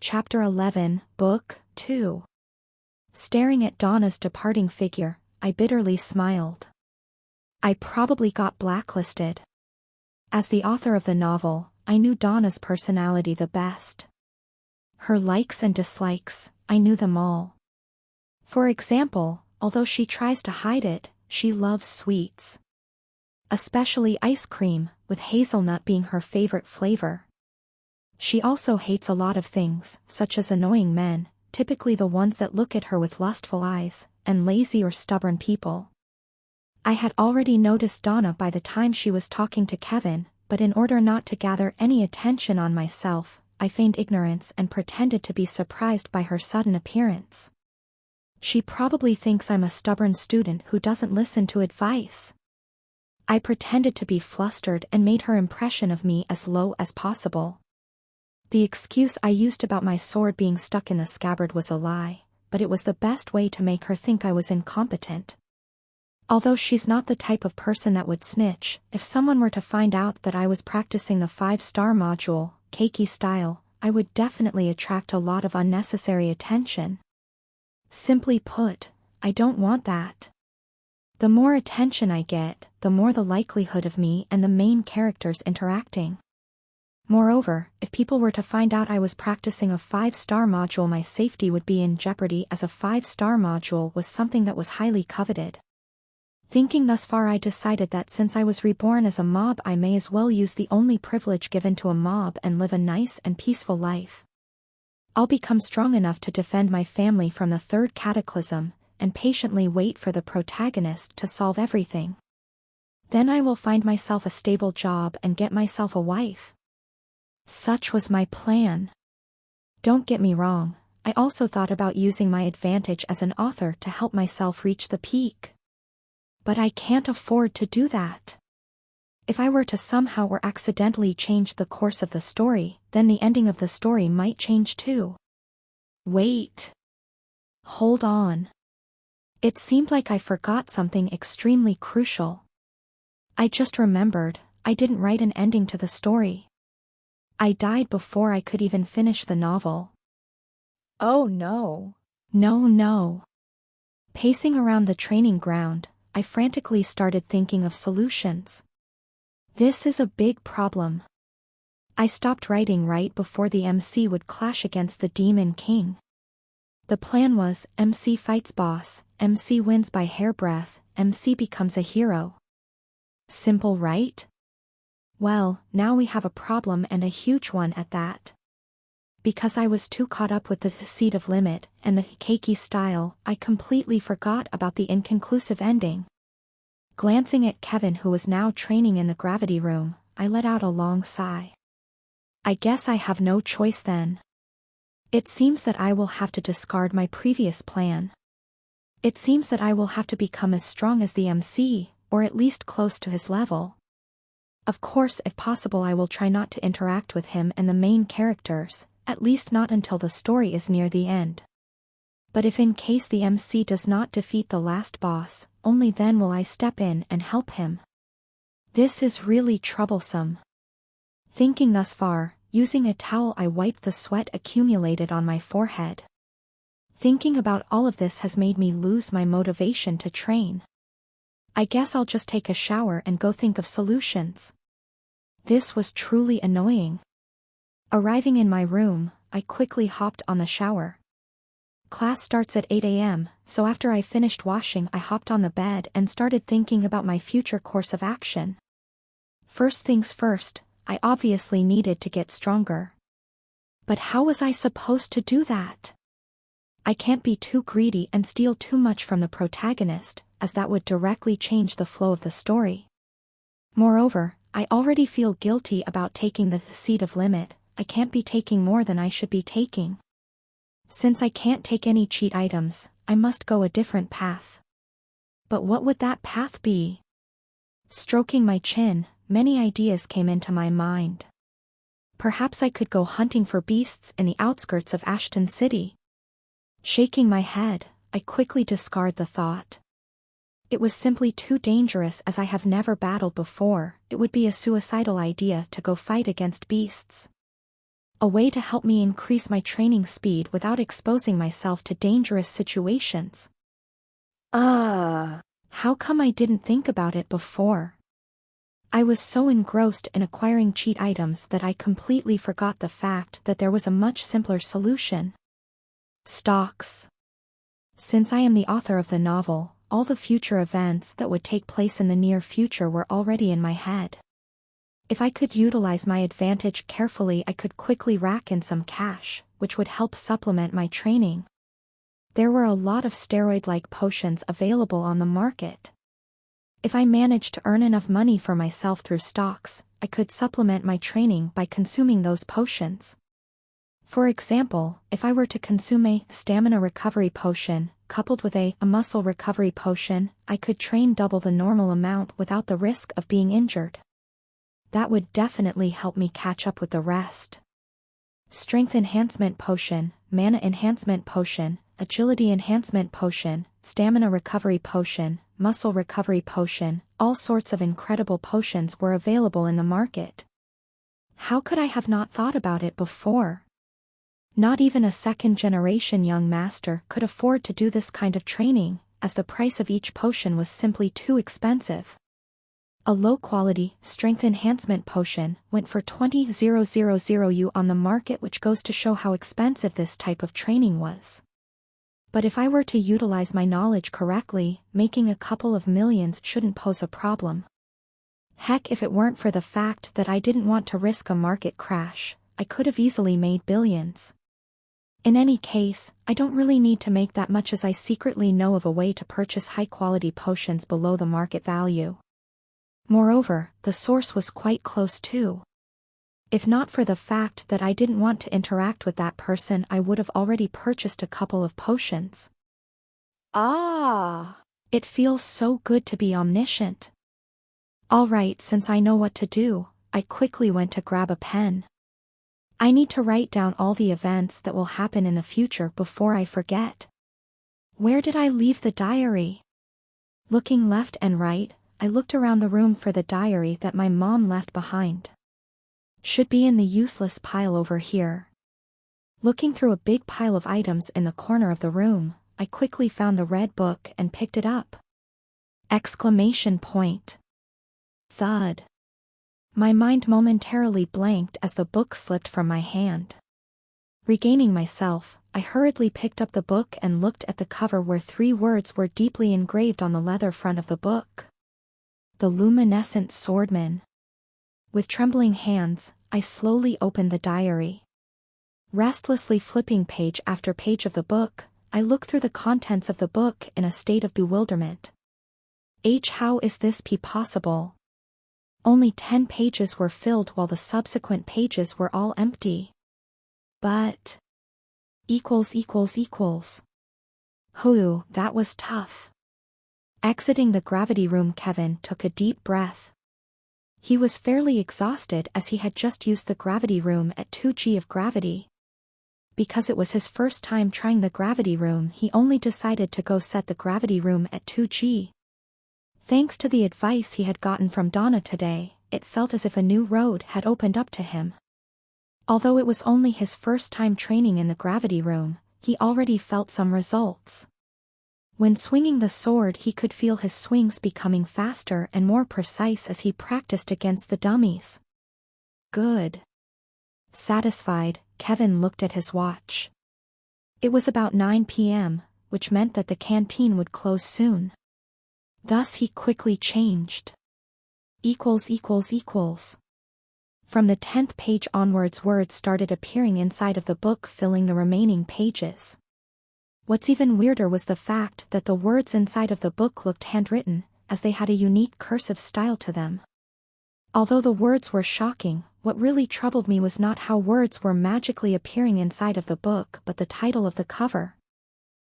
Chapter 11, Book 2. Staring at Donna's departing figure, I bitterly smiled. I probably got blacklisted. As the author of the novel, I knew Donna's personality the best. Her likes and dislikes, I knew them all. For example, although she tries to hide it, she loves sweets. Especially ice cream, with hazelnut being her favorite flavor. She also hates a lot of things, such as annoying men, typically the ones that look at her with lustful eyes, and lazy or stubborn people. I had already noticed Donna by the time she was talking to Kevin, but in order not to gather any attention on myself, I feigned ignorance and pretended to be surprised by her sudden appearance. She probably thinks I'm a stubborn student who doesn't listen to advice. I pretended to be flustered and made her impression of me as low as possible. The excuse I used about my sword being stuck in the scabbard was a lie, but it was the best way to make her think I was incompetent. Although she's not the type of person that would snitch, if someone were to find out that I was practicing the 5-star module, cakey style, I would definitely attract a lot of unnecessary attention. Simply put, I don't want that. The more attention I get, the more the likelihood of me and the main characters interacting. Moreover, if people were to find out I was practicing a 5-star module, my safety would be in jeopardy, as a 5-star module was something that was highly coveted. Thinking thus far, I decided that since I was reborn as a mob, I may as well use the only privilege given to a mob and live a nice and peaceful life. I'll become strong enough to defend my family from the third cataclysm, and patiently wait for the protagonist to solve everything. Then I will find myself a stable job and get myself a wife. Such was my plan. Don't get me wrong, I also thought about using my advantage as an author to help myself reach the peak. But I can't afford to do that. If I were to somehow or accidentally change the course of the story, then the ending of the story might change too. Wait. Hold on. It seemed like I forgot something extremely crucial. I just remembered, I didn't write an ending to the story. I died before I could even finish the novel. Oh no. No. Pacing around the training ground, I frantically started thinking of solutions. This is a big problem. I stopped writing right before the MC would clash against the Demon King. The plan was, MC fights boss, MC wins by hairbreadth, MC becomes a hero. Simple, right? Well, now we have a problem, and a huge one at that. Because I was too caught up with the seed of limit and the cakey style, I completely forgot about the inconclusive ending. Glancing at Kevin, who was now training in the gravity room, I let out a long sigh. I guess I have no choice then. It seems that I will have to discard my previous plan. It seems that I will have to become as strong as the MC, or at least close to his level. Of course, if possible, I will try not to interact with him and the main characters, at least not until the story is near the end. But if in case the MC does not defeat the last boss, only then will I step in and help him. This is really troublesome. Thinking thus far, using a towel I wiped the sweat accumulated on my forehead. Thinking about all of this has made me lose my motivation to train. I guess I'll just take a shower and go think of solutions. This was truly annoying. Arriving in my room, I quickly hopped on the shower. Class starts at 8 a.m., so after I finished washing, I hopped on the bed and started thinking about my future course of action. First things first, I obviously needed to get stronger. But how was I supposed to do that? I can't be too greedy and steal too much from the protagonist, as that would directly change the flow of the story. Moreover, I already feel guilty about taking the seed of limit. I can't be taking more than I should be taking. Since I can't take any cheat items, I must go a different path. But what would that path be? Stroking my chin, many ideas came into my mind. Perhaps I could go hunting for beasts in the outskirts of Ashton City. Shaking my head, I quickly discard the thought. It was simply too dangerous, as I have never battled before. It would be a suicidal idea to go fight against beasts. A way to help me increase my training speed without exposing myself to dangerous situations. Ah. How come I didn't think about it before? I was so engrossed in acquiring cheat items that I completely forgot the fact that there was a much simpler solution. Stocks. Since I am the author of the novel, all the future events that would take place in the near future were already in my head. If I could utilize my advantage carefully, I could quickly rack in some cash, which would help supplement my training. There were a lot of steroid-like potions available on the market. If I managed to earn enough money for myself through stocks, I could supplement my training by consuming those potions. For example, if I were to consume a stamina recovery potion, coupled with a muscle recovery potion, I could train double the normal amount without the risk of being injured. That would definitely help me catch up with the rest. Strength enhancement potion, mana enhancement potion, agility enhancement potion, stamina recovery potion, muscle recovery potion, all sorts of incredible potions were available in the market. How could I have not thought about it before? Not even a second-generation young master could afford to do this kind of training, as the price of each potion was simply too expensive. A low-quality, strength enhancement potion went for 20,000 U on the market, which goes to show how expensive this type of training was. But if I were to utilize my knowledge correctly, making a couple of millions shouldn't pose a problem. Heck, if it weren't for the fact that I didn't want to risk a market crash, I could have easily made billions. In any case, I don't really need to make that much, as I secretly know of a way to purchase high-quality potions below the market value. Moreover, the source was quite close too. If not for the fact that I didn't want to interact with that person, I would have already purchased a couple of potions. Ah. It feels so good to be omniscient. Alright, since I know what to do, I quickly went to grab a pen. I need to write down all the events that will happen in the future before I forget. Where did I leave the diary? Looking left and right, I looked around the room for the diary that my mom left behind. Should be in the useless pile over here. Looking through a big pile of items in the corner of the room, I quickly found the red book and picked it up. Exclamation point. Thud. My mind momentarily blanked as the book slipped from my hand. Regaining myself, I hurriedly picked up the book and looked at the cover, where 3 words were deeply engraved on the leather front of the book. The Luminescent Swordman. With trembling hands, I slowly opened the diary. Restlessly flipping page after page of the book, I looked through the contents of the book in a state of bewilderment. How is this possible? Only 10 pages were filled, while the subsequent pages were all empty. But... Hoo, that was tough. Exiting the gravity room, Kevin took a deep breath. He was fairly exhausted, as he had just used the gravity room at 2G of gravity. Because it was his first time trying the gravity room, he only decided to go set the gravity room at 2G. Thanks to the advice he had gotten from Donna today, it felt as if a new road had opened up to him. Although it was only his first time training in the gravity room, he already felt some results. When swinging the sword, he could feel his swings becoming faster and more precise as he practiced against the dummies. Good. Satisfied, Kevin looked at his watch. It was about 9 p.m., which meant that the canteen would close soon. Thus he quickly changed. From the 10th page onwards, words started appearing inside of the book, filling the remaining pages. What's even weirder was the fact that the words inside of the book looked handwritten, as they had a unique cursive style to them. Although the words were shocking, what really troubled me was not how words were magically appearing inside of the book, but the title of the cover.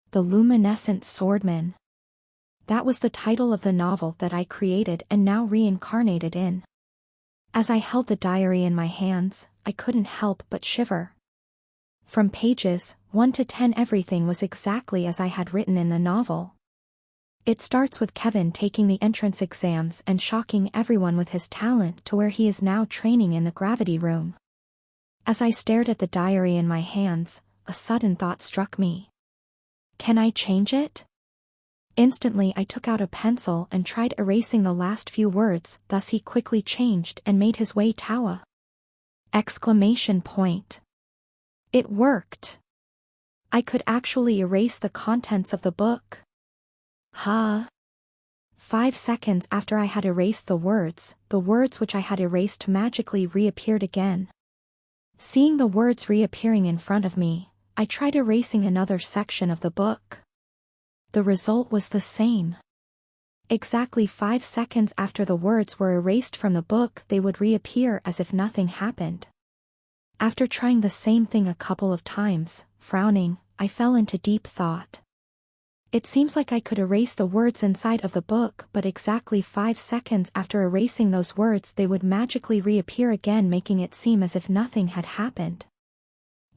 The Luminescent Swordman. That was the title of the novel that I created and now reincarnated in. As I held the diary in my hands, I couldn't help but shiver. From pages 1 to 10, everything was exactly as I had written in the novel. It starts with Kevin taking the entrance exams and shocking everyone with his talent, to where he is now training in the gravity room. As I stared at the diary in my hands, a sudden thought struck me. Can I change it? Instantly I took out a pencil and tried erasing the last few words, thus he quickly changed and made his way Tawa. Exclamation point. It worked. I could actually erase the contents of the book. Huh? 5 seconds after I had erased the words which I had erased magically reappeared again. Seeing the words reappearing in front of me, I tried erasing another section of the book. The result was the same. Exactly 5 seconds after the words were erased from the book, they would reappear as if nothing happened. After trying the same thing a couple of times, frowning, I fell into deep thought. It seems like I could erase the words inside of the book, but exactly 5 seconds after erasing those words they would magically reappear again, making it seem as if nothing had happened.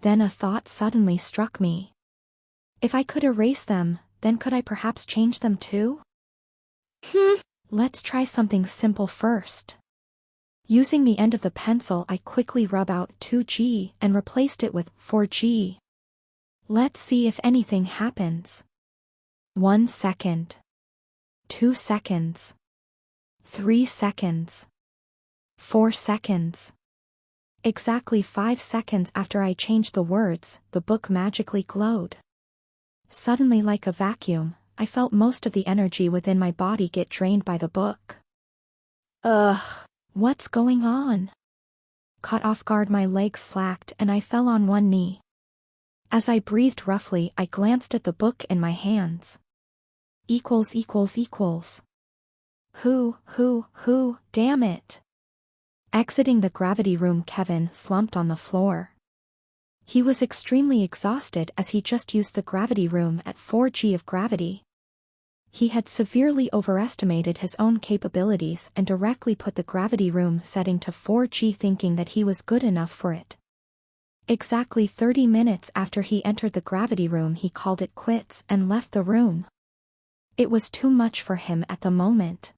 Then a thought suddenly struck me. If I could erase them, then could I perhaps change them too? Let's try something simple first. Using the end of the pencil, I quickly rub out 2G and replaced it with 4G. Let's see if anything happens. 1 second. 2 seconds. 3 seconds. 4 seconds. Exactly 5 seconds after I changed the words, the book magically glowed. Suddenly, like a vacuum, I felt most of the energy within my body get drained by the book. What's going on? Caught off guard, my legs slacked and I fell on one knee. As I breathed roughly, I glanced at the book in my hands. Who, damn it. Exiting the gravity room, Kevin slumped on the floor. He was extremely exhausted as he just used the gravity room at 4G of gravity. He had severely overestimated his own capabilities and directly put the gravity room setting to 4G, thinking that he was good enough for it. Exactly 30 minutes after he entered the gravity room, he called it quits and left the room. It was too much for him at the moment.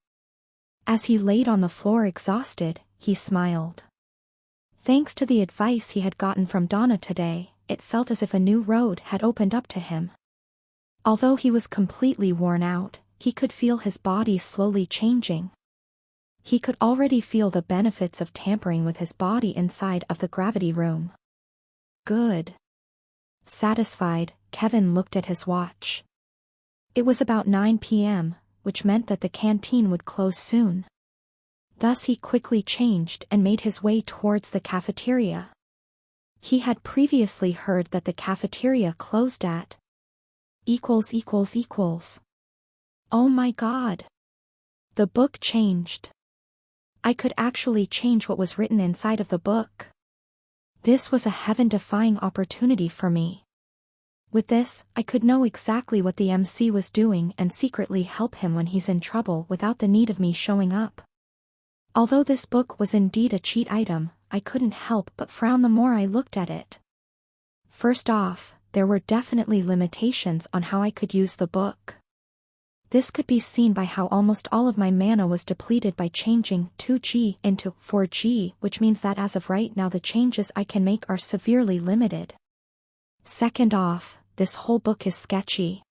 As he laid on the floor exhausted, he smiled. Thanks to the advice he had gotten from Donna today, it felt as if a new road had opened up to him. Although he was completely worn out, he could feel his body slowly changing. He could already feel the benefits of tampering with his body inside of the gravity room. Good. Satisfied, Kevin looked at his watch. It was about 9 p.m., which meant that the canteen would close soon. Thus he quickly changed and made his way towards the cafeteria. He had previously heard that the cafeteria closed at ... Oh my God. The book changed. I could actually change what was written inside of the book. This was a heaven-defying opportunity for me. With this, I could know exactly what the MC was doing and secretly help him when he's in trouble without the need of me showing up. Although this book was indeed a cheat item, I couldn't help but frown the more I looked at it. First off, there were definitely limitations on how I could use the book. This could be seen by how almost all of my mana was depleted by changing 2G into 4G, which means that as of right now the changes I can make are severely limited. Second off, this whole book is sketchy.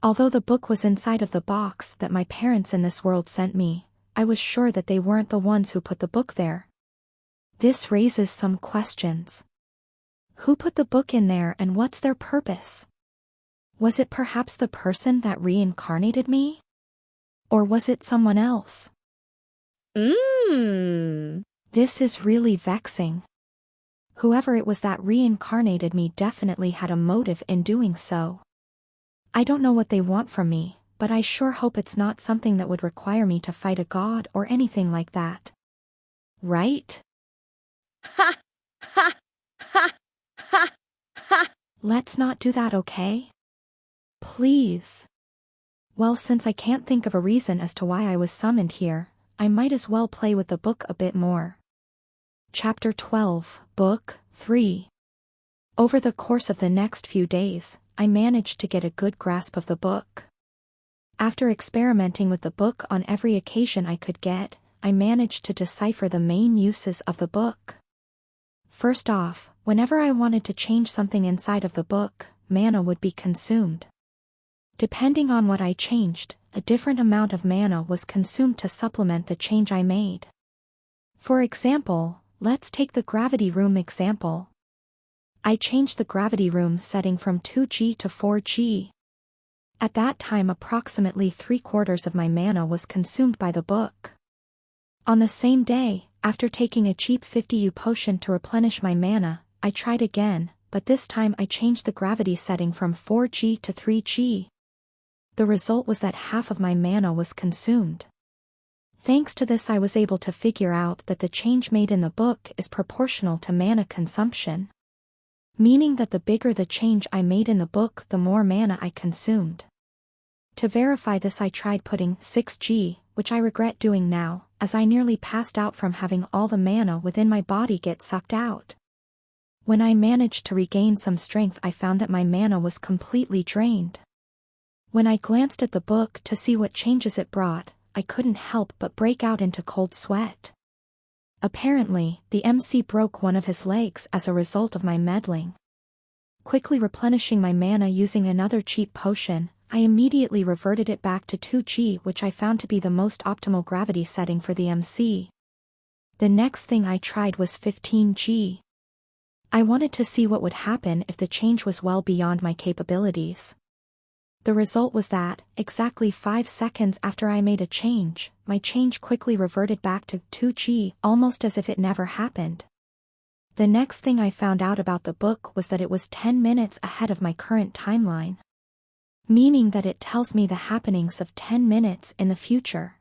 Although the book was inside of the box that my parents in this world sent me, I was sure that they weren't the ones who put the book there. This raises some questions. Who put the book in there and what's their purpose? Was it perhaps the person that reincarnated me? Or was it someone else? This is really vexing. Whoever it was that reincarnated me definitely had a motive in doing so. I don't know what they want from me, but I sure hope it's not something that would require me to fight a god or anything like that. Right? Let's not do that, okay? Please. Well, since I can't think of a reason as to why I was summoned here, I might as well play with the book a bit more. Chapter 12, Book 3. Over the course of the next few days, I managed to get a good grasp of the book. After experimenting with the book on every occasion I could get, I managed to decipher the main uses of the book. First off, whenever I wanted to change something inside of the book, mana would be consumed. Depending on what I changed, a different amount of mana was consumed to supplement the change I made. For example, let's take the gravity room example. I changed the gravity room setting from 2G to 4G. At that time approximately 3/4 of my mana was consumed by the book. On the same day, after taking a cheap 50U potion to replenish my mana, I tried again, but this time I changed the gravity setting from 4G to 3G. The result was that half of my mana was consumed. Thanks to this I was able to figure out that the change made in the book is proportional to mana consumption. Meaning that the bigger the change I made in the book, the more mana I consumed. To verify this I tried putting 6G, which I regret doing now, as I nearly passed out from having all the mana within my body get sucked out. When I managed to regain some strength I found that my mana was completely drained. When I glanced at the book to see what changes it brought, I couldn't help but break out into cold sweat. Apparently, the MC broke one of his legs as a result of my meddling. Quickly replenishing my mana using another cheap potion, I immediately reverted it back to 2G, which I found to be the most optimal gravity setting for the MC. The next thing I tried was 15G. I wanted to see what would happen if the change was well beyond my capabilities. The result was that, exactly 5 seconds after I made a change, my change quickly reverted back to 2G, almost as if it never happened. The next thing I found out about the book was that it was 10 minutes ahead of my current timeline. Meaning that it tells me the happenings of 10 minutes in the future.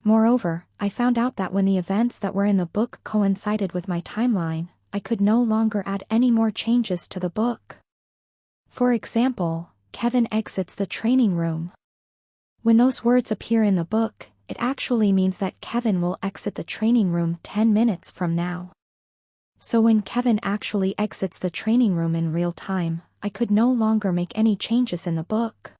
Moreover, I found out that when the events that were in the book coincided with my timeline, I could no longer add any more changes to the book. For example, Kevin exits the training room. When those words appear in the book, it actually means that Kevin will exit the training room 10 minutes from now. So when Kevin actually exits the training room in real time, I could no longer make any changes in the book.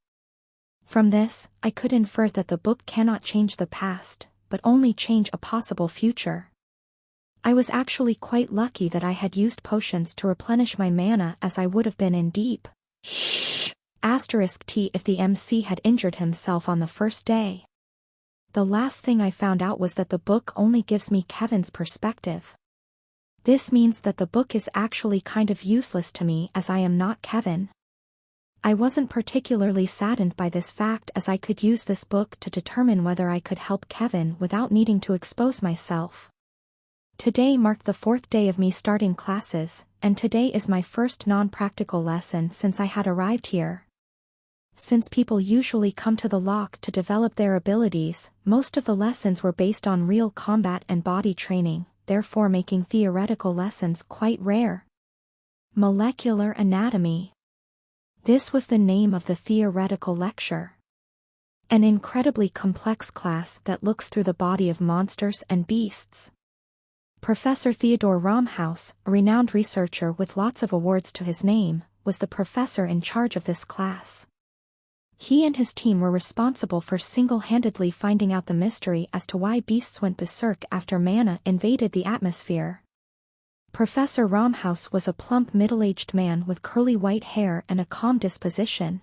From this, I could infer that the book cannot change the past, but only change a possible future. I was actually quite lucky that I had used potions to replenish my mana, as I would have been in deep *T if the MC had injured himself on the first day. The last thing I found out was that the book only gives me Kevin's perspective. This means that the book is actually kind of useless to me as I am not Kevin. I wasn't particularly saddened by this fact as I could use this book to determine whether I could help Kevin without needing to expose myself. Today marked the 4th day of me starting classes, and today is my first non-practical lesson since I had arrived here. Since people usually come to the lock to develop their abilities, most of the lessons were based on real combat and body training, therefore making theoretical lessons quite rare. Molecular Anatomy. This was the name of the theoretical lecture. An incredibly complex class that looks through the body of monsters and beasts. Professor Theodore Romhaus, a renowned researcher with lots of awards to his name, was the professor in charge of this class. He and his team were responsible for single-handedly finding out the mystery as to why beasts went berserk after mana invaded the atmosphere. Professor Romhaus was a plump middle-aged man with curly white hair and a calm disposition.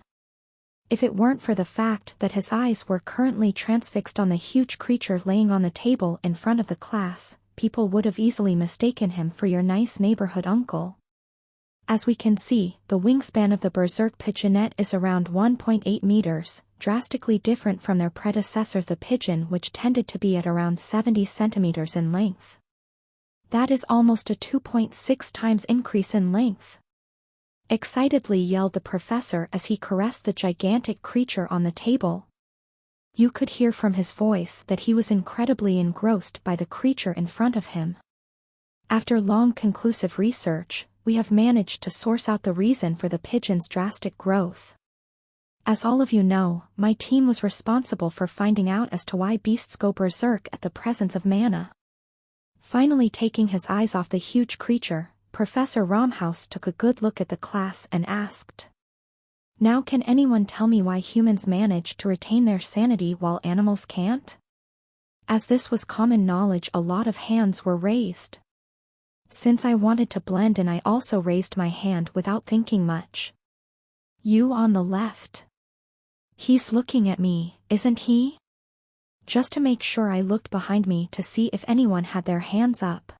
If it weren't for the fact that his eyes were currently transfixed on the huge creature laying on the table in front of the class, people would have easily mistaken him for your nice neighborhood uncle. As we can see, the wingspan of the berserk pigeonette is around 1.8 meters, drastically different from their predecessor the pigeon, which tended to be at around 70 centimeters in length. That is almost a 2.6 times increase in length. Excitedly yelled the professor as he caressed the gigantic creature on the table. You could hear from his voice that he was incredibly engrossed by the creature in front of him. After long conclusive research, we have managed to source out the reason for the pigeon's drastic growth. As all of you know, my team was responsible for finding out as to why beasts go berserk at the presence of mana. Finally taking his eyes off the huge creature, Professor Romhaus took a good look at the class and asked, "Now can anyone tell me why humans manage to retain their sanity while animals can't?" As this was common knowledge, a lot of hands were raised. Since I wanted to blend in, I also raised my hand without thinking much. You on the left. He's looking at me, isn't he? Just to make sure, I looked behind me to see if anyone had their hands up.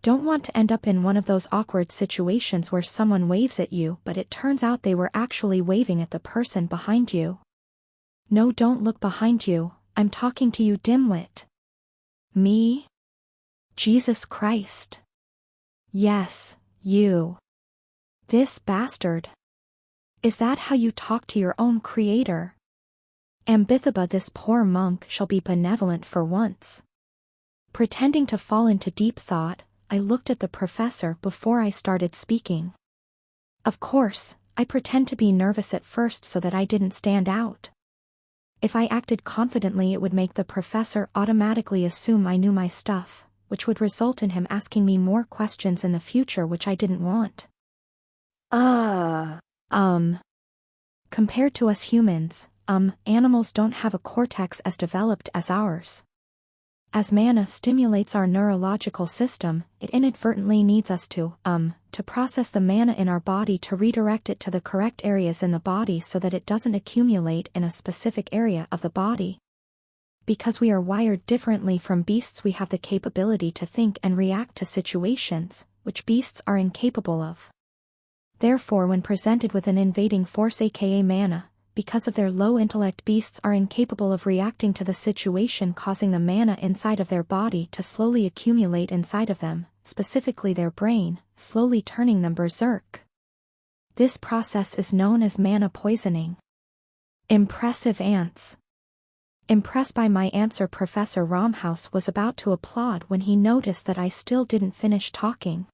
Don't want to end up in one of those awkward situations where someone waves at you but it turns out they were actually waving at the person behind you. No, don't look behind you, I'm talking to you, dimwit. Me? Jesus Christ. Yes, you. This bastard. Is that how you talk to your own creator? Ambithiba, this poor monk shall be benevolent for once. Pretending to fall into deep thought, I looked at the professor before I started speaking. Of course, I pretend to be nervous at first so that I didn't stand out. If I acted confidently, it would make the professor automatically assume I knew my stuff, which would result in him asking me more questions in the future, which I didn't want. Compared to us humans, animals don't have a cortex as developed as ours. As mana stimulates our neurological system, it inadvertently needs us to process the mana in our body to redirect it to the correct areas in the body so that it doesn't accumulate in a specific area of the body. Because we are wired differently from beasts, we have the capability to think and react to situations, which beasts are incapable of. Therefore, when presented with an invading force aka mana, because of their low intellect, beasts are incapable of reacting to the situation, causing the mana inside of their body to slowly accumulate inside of them, specifically their brain, slowly turning them berserk. This process is known as mana poisoning. Impressive ants. Impressed by my answer, Professor Romhaus was about to applaud when he noticed that I still didn't finish talking.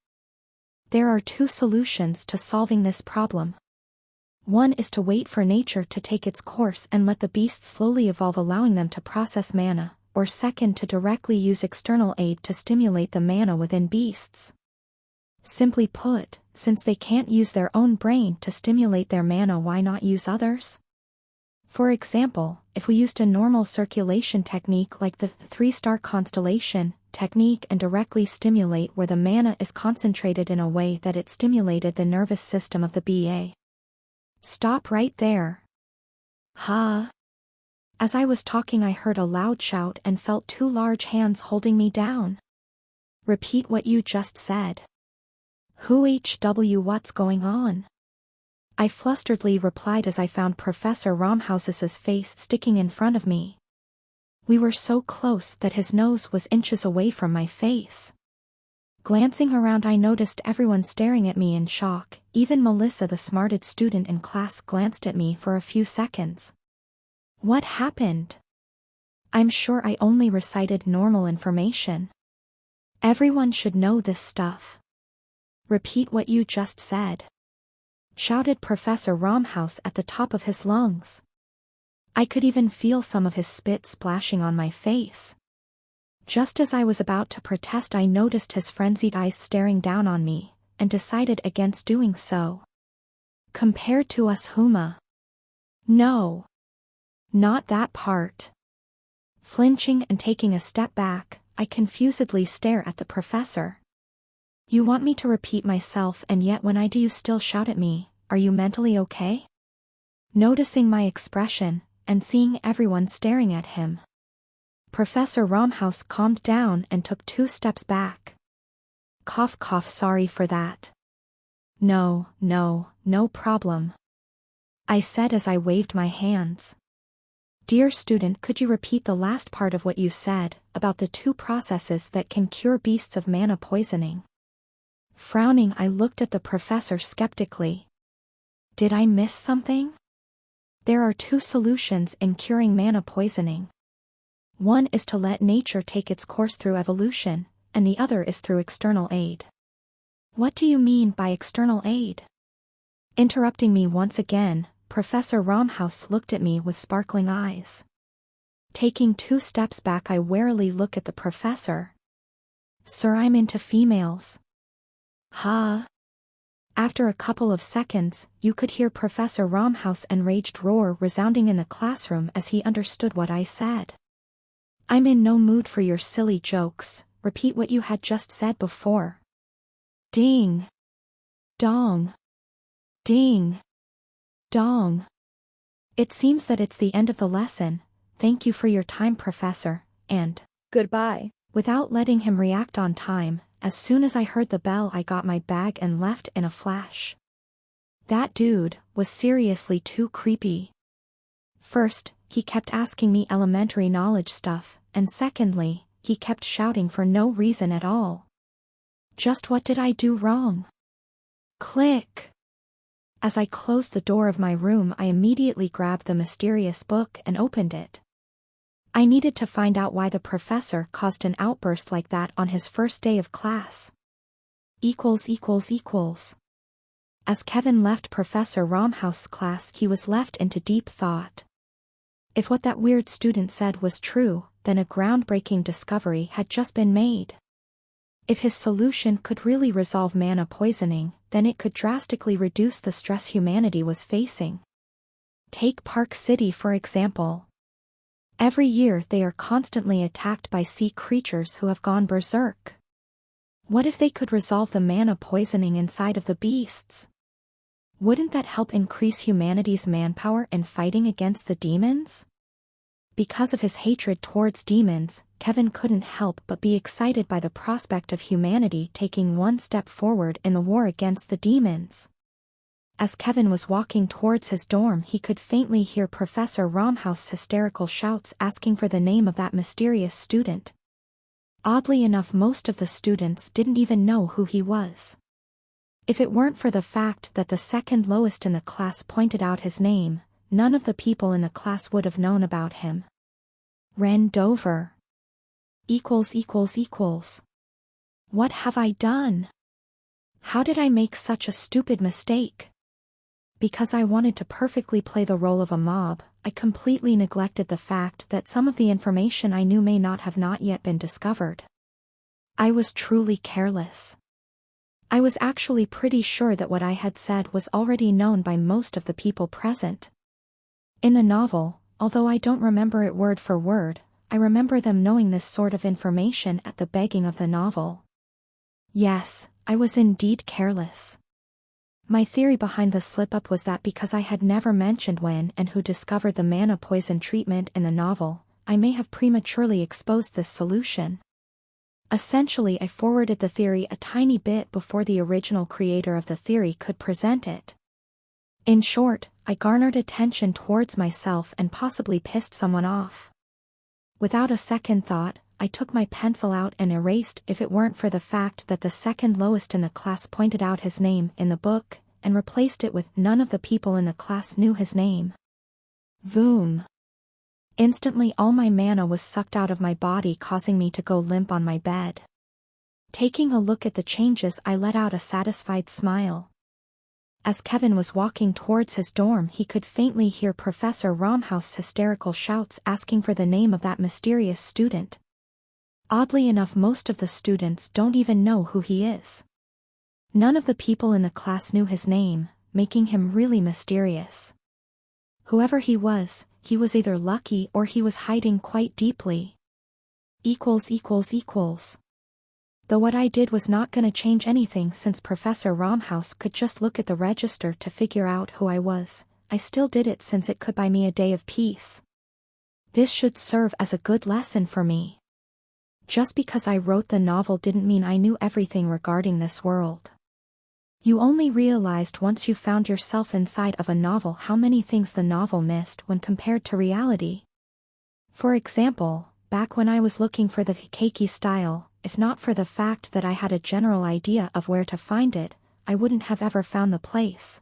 There are two solutions to solving this problem. One is to wait for nature to take its course and let the beasts slowly evolve, allowing them to process mana, or second, to directly use external aid to stimulate the mana within beasts. Simply put, since they can't use their own brain to stimulate their mana, why not use others? For example, if we used a normal circulation technique like the 3-star constellation technique and directly stimulate where the mana is concentrated in a way that it stimulated the nervous system of the BA. Stop right there. Huh? As I was talking, I heard a loud shout and felt two large hands holding me down. Repeat what you just said. What's going on? I flusteredly replied as I found Professor Romhaus's face sticking in front of me. We were so close that his nose was inches away from my face. Glancing around, I noticed everyone staring at me in shock. Even Melissa, the smartest student in class, glanced at me for a few seconds. What happened? I'm sure I only recited normal information. Everyone should know this stuff. Repeat what you just said. Shouted Professor Romhaus at the top of his lungs. I could even feel some of his spit splashing on my face. Just as I was about to protest, I noticed his frenzied eyes staring down on me, and decided against doing so. Compared to us Huma. No. Not that part. Flinching and taking a step back, I confusedly stare at the professor. You want me to repeat myself, and yet when I do you still shout at me. Are you mentally okay? Noticing my expression, and seeing everyone staring at him, Professor Romhaus calmed down and took 2 steps back. Cough cough, sorry for that. No problem. I said as I waved my hands. Dear student, could you repeat the last part of what you said, about the 2 processes that can cure beasts of mana poisoning? Frowning, I looked at the professor skeptically. Did I miss something? There are 2 solutions in curing mana poisoning. One is to let nature take its course through evolution, and the other is through external aid. What do you mean by external aid? Interrupting me once again, Professor Romhaus looked at me with sparkling eyes. Taking 2 steps back, I warily look at the professor. Sir, I'm into females. Huh? After a couple of seconds, you could hear Professor Romhaus' enraged roar resounding in the classroom as he understood what I said. I'm in no mood for your silly jokes. Repeat what you had just said before. Ding. Dong. Ding. Dong. It seems that it's the end of the lesson. Thank you for your time, Professor, and Goodbye. without letting him react on time, as soon as I heard the bell I got my bag and left in a flash. That dude was seriously too creepy. First, he kept asking me elementary knowledge stuff, and secondly, he kept shouting for no reason at all. Just what did I do wrong? Click. As I closed the door of my room, I immediately grabbed the mysterious book and opened it. I needed to find out why the professor caused an outburst like that on his first day of class. As Kevin left Professor Romhouse's class, he was left into deep thought. If what that weird student said was true, then a groundbreaking discovery had just been made. If his solution could really resolve mana poisoning, then it could drastically reduce the stress humanity was facing. Take Park City for example. Every year they are constantly attacked by sea creatures who have gone berserk. What if they could resolve the mana poisoning inside of the beasts? Wouldn't that help increase humanity's manpower in fighting against the demons? Because of his hatred towards demons, Kevin couldn't help but be excited by the prospect of humanity taking one step forward in the war against the demons. As Kevin was walking towards his dorm, he could faintly hear Professor Romhouse's hysterical shouts asking for the name of that mysterious student. Oddly enough, most of the students didn't even know who he was. If it weren't for the fact that the second lowest in the class pointed out his name, none of the people in the class would have known about him. Ren Dover. What have I done? How did I make such a stupid mistake? Because I wanted to perfectly play the role of a mob, I completely neglected the fact that some of the information I knew may not yet been discovered. I was truly careless. I was actually pretty sure that what I had said was already known by most of the people present. In the novel, although I don't remember it word for word, I remember them knowing this sort of information at the beginning of the novel. Yes, I was indeed careless. My theory behind the slip-up was that because I had never mentioned when and who discovered the mana poison treatment in the novel, I may have prematurely exposed this solution. Essentially, I forwarded the theory a tiny bit before the original creator of the theory could present it. In short, I garnered attention towards myself and possibly pissed someone off. Without a second thought, I took my pencil out and erased "if it weren't for the fact that the second lowest in the class pointed out his name" in the book, and replaced it with "none of the people in the class knew his name." Voom. Instantly all my mana was sucked out of my body, causing me to go limp on my bed. Taking a look at the changes, I let out a satisfied smile. As Kevin was walking towards his dorm, he could faintly hear Professor Romhouse's hysterical shouts asking for the name of that mysterious student. Oddly enough, most of the students don't even know who he is. None of the people in the class knew his name, making him really mysterious. Whoever he was either lucky or he was hiding quite deeply. Though what I did was not gonna change anything, since Professor Romhouse could just look at the register to figure out who I was, I still did it since it could buy me a day of peace. This should serve as a good lesson for me. Just because I wrote the novel didn't mean I knew everything regarding this world. You only realized once you found yourself inside of a novel how many things the novel missed when compared to reality. For example, back when I was looking for the keiki style, if not for the fact that I had a general idea of where to find it, I wouldn't have ever found the place.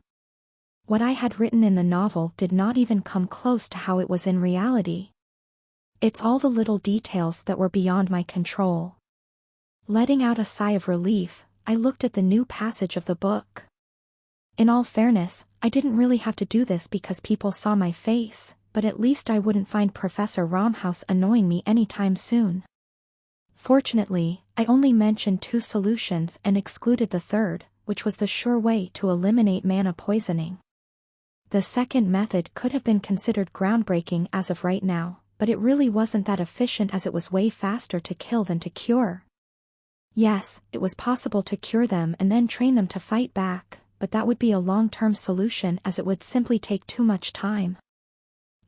What I had written in the novel did not even come close to how it was in reality. It's all the little details that were beyond my control. Letting out a sigh of relief, I looked at the new passage of the book. In all fairness, I didn't really have to do this because people saw my face, but at least I wouldn't find Professor Romhouse annoying me anytime soon. Fortunately, I only mentioned 2 solutions and excluded the third, which was the sure way to eliminate mana poisoning. The second method could have been considered groundbreaking as of right now, but it really wasn't that efficient as it was way faster to kill than to cure. Yes, it was possible to cure them and then train them to fight back, but that would be a long-term solution as it would simply take too much time.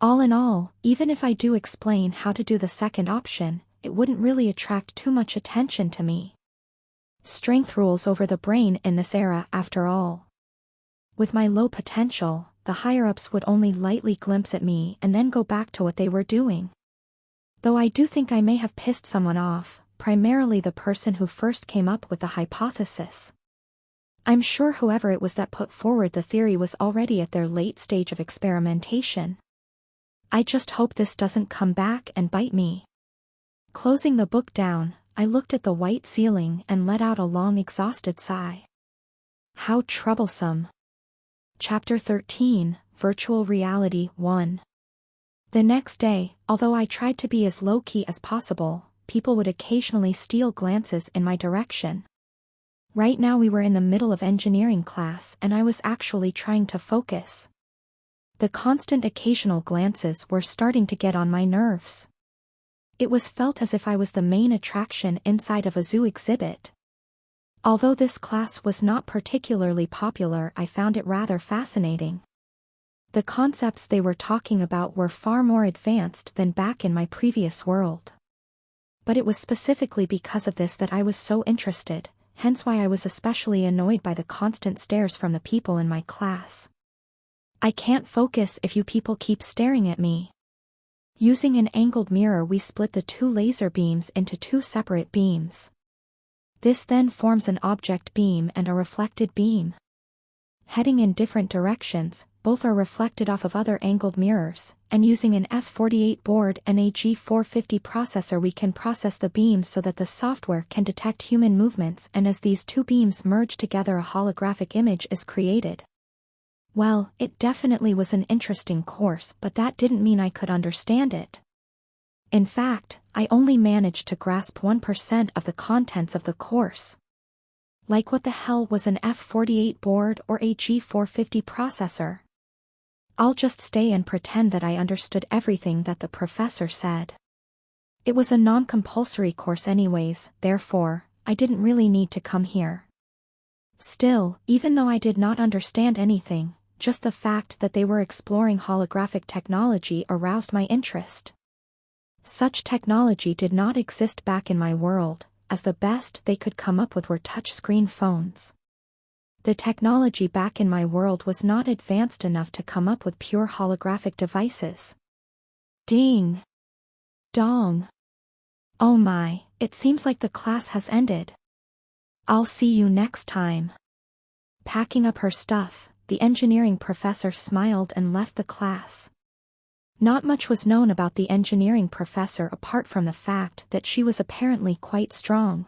All in all, even if I do explain how to do the second option, it wouldn't really attract too much attention to me. Strength rules over the brain in this era after all. With my low potential, the higher-ups would only lightly glimpse at me and then go back to what they were doing. Though I do think I may have pissed someone off, primarily the person who first came up with the hypothesis. I'm sure whoever it was that put forward the theory was already at their late stage of experimentation. I just hope this doesn't come back and bite me. Closing the book down, I looked at the white ceiling and let out a long exhausted sigh. How troublesome. Chapter 13, Virtual Reality 1. The next day, although I tried to be as low-key as possible, people would occasionally steal glances in my direction. Right now we were in the middle of engineering class and I was actually trying to focus. The constant occasional glances were starting to get on my nerves. It was felt as if I was the main attraction inside of a zoo exhibit. Although this class was not particularly popular, I found it rather fascinating. The concepts they were talking about were far more advanced than back in my previous world. But it was specifically because of this that I was so interested, hence why I was especially annoyed by the constant stares from the people in my class. I can't focus if you people keep staring at me. Using an angled mirror, we split the two laser beams into two separate beams. This then forms an object beam and a reflected beam. Heading in different directions, both are reflected off of other angled mirrors, and using an F48 board and a G450 processor we can process the beams so that the software can detect human movements, and as these two beams merge together a holographic image is created. Well, it definitely was an interesting course, but that didn't mean I could understand it. In fact, I only managed to grasp 1% of the contents of the course. Like what the hell was an F48 board or a G450 processor? I'll just stay and pretend that I understood everything that the professor said. It was a non-compulsory course anyways, therefore, I didn't really need to come here. Still, even though I did not understand anything, just the fact that they were exploring holographic technology aroused my interest. Such technology did not exist back in my world, as the best they could come up with were touchscreen phones. The technology back in my world was not advanced enough to come up with pure holographic devices. Ding! Dong! Oh my, it seems like the class has ended. I'll see you next time. Packing up her stuff, the engineering professor smiled and left the class. Not much was known about the engineering professor apart from the fact that she was apparently quite strong.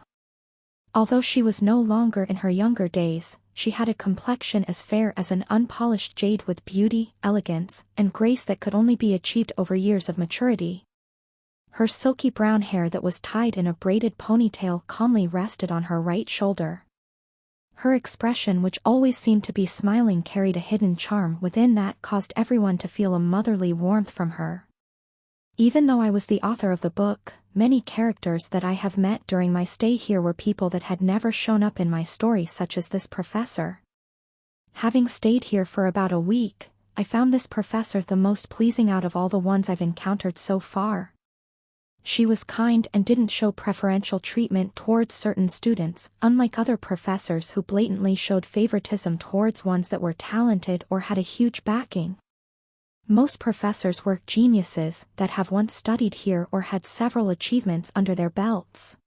Although she was no longer in her younger days, she had a complexion as fair as an unpolished jade with beauty, elegance, and grace that could only be achieved over years of maturity. Her silky brown hair that was tied in a braided ponytail calmly rested on her right shoulder. Her expression, which always seemed to be smiling, carried a hidden charm within that caused everyone to feel a motherly warmth from her. Even though I was the author of the book, many characters that I have met during my stay here were people that had never shown up in my story, such as this professor. Having stayed here for about a week, I found this professor the most pleasing out of all the ones I've encountered so far. She was kind and didn't show preferential treatment towards certain students, unlike other professors who blatantly showed favoritism towards ones that were talented or had a huge backing. Most professors were geniuses that have once studied here or had several achievements under their belts.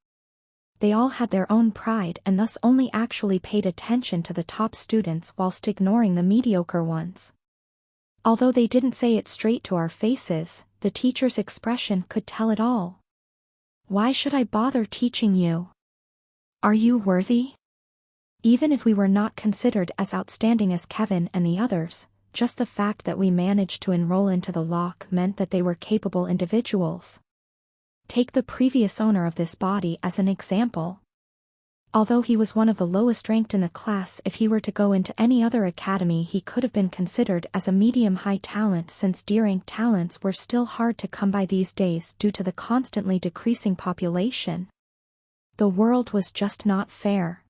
They all had their own pride and thus only actually paid attention to the top students whilst ignoring the mediocre ones. Although they didn't say it straight to our faces, the teacher's expression could tell it all. Why should I bother teaching you? Are you worthy? Even if we were not considered as outstanding as Kevin and the others, just the fact that we managed to enroll into the lock meant that they were capable individuals. Take the previous owner of this body as an example. Although he was one of the lowest ranked in the class, if he were to go into any other academy he could have been considered as a medium-high talent, since D-rank talents were still hard to come by these days due to the constantly decreasing population. The world was just not fair.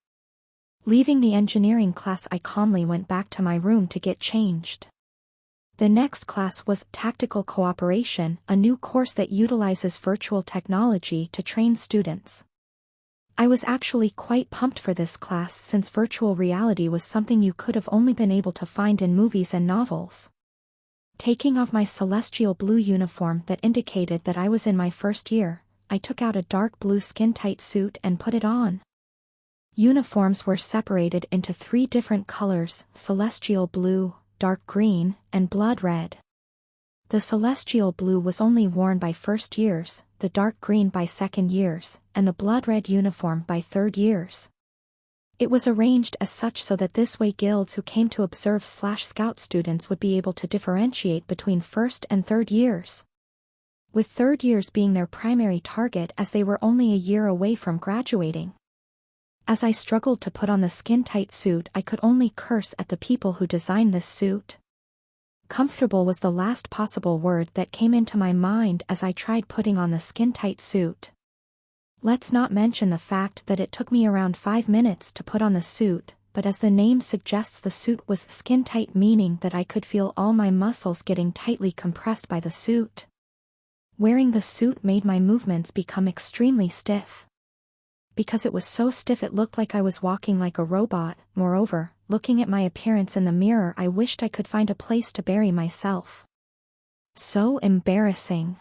Leaving the engineering class, I calmly went back to my room to get changed. The next class was Tactical Cooperation, a new course that utilizes virtual technology to train students. I was actually quite pumped for this class since virtual reality was something you could have only been able to find in movies and novels. Taking off my celestial blue uniform that indicated that I was in my first year, I took out a dark blue skin-tight suit and put it on. Uniforms were separated into 3 different colors: celestial blue, dark green, and blood red. The celestial blue was only worn by first years, the dark green by second years, and the blood red uniform by third years. It was arranged as such so that this way guilds who came to observe/scout students would be able to differentiate between first and third years, with third years being their primary target as they were only a year away from graduating. As I struggled to put on the skin-tight suit, I could only curse at the people who designed this suit. Comfortable was the last possible word that came into my mind as I tried putting on the skin-tight suit. Let's not mention the fact that it took me around 5 minutes to put on the suit, but as the name suggests, the suit was skin-tight, meaning that I could feel all my muscles getting tightly compressed by the suit. Wearing the suit made my movements become extremely stiff. Because it was so stiff, it looked like I was walking like a robot. Moreover, looking at my appearance in the mirror, I wished I could find a place to bury myself. So embarrassing.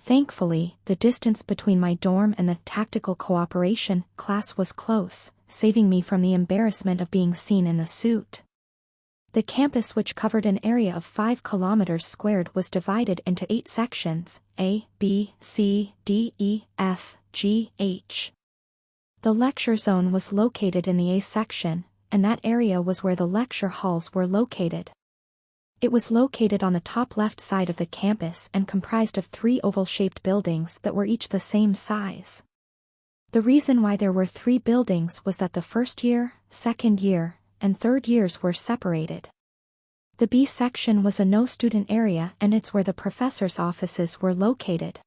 Thankfully, the distance between my dorm and the Tactical Cooperation class was close, saving me from the embarrassment of being seen in the suit. The campus, which covered an area of 5 kilometers squared, was divided into 8 sections: A, B, C, D, E, F, G, H. The lecture zone was located in the A section, and that area was where the lecture halls were located. It was located on the top left side of the campus and comprised of 3 oval-shaped buildings that were each the same size. The reason why there were 3 buildings was that the first year, second year, and third years were separated. The B section was a no-student area, and it's where the professors' offices were located.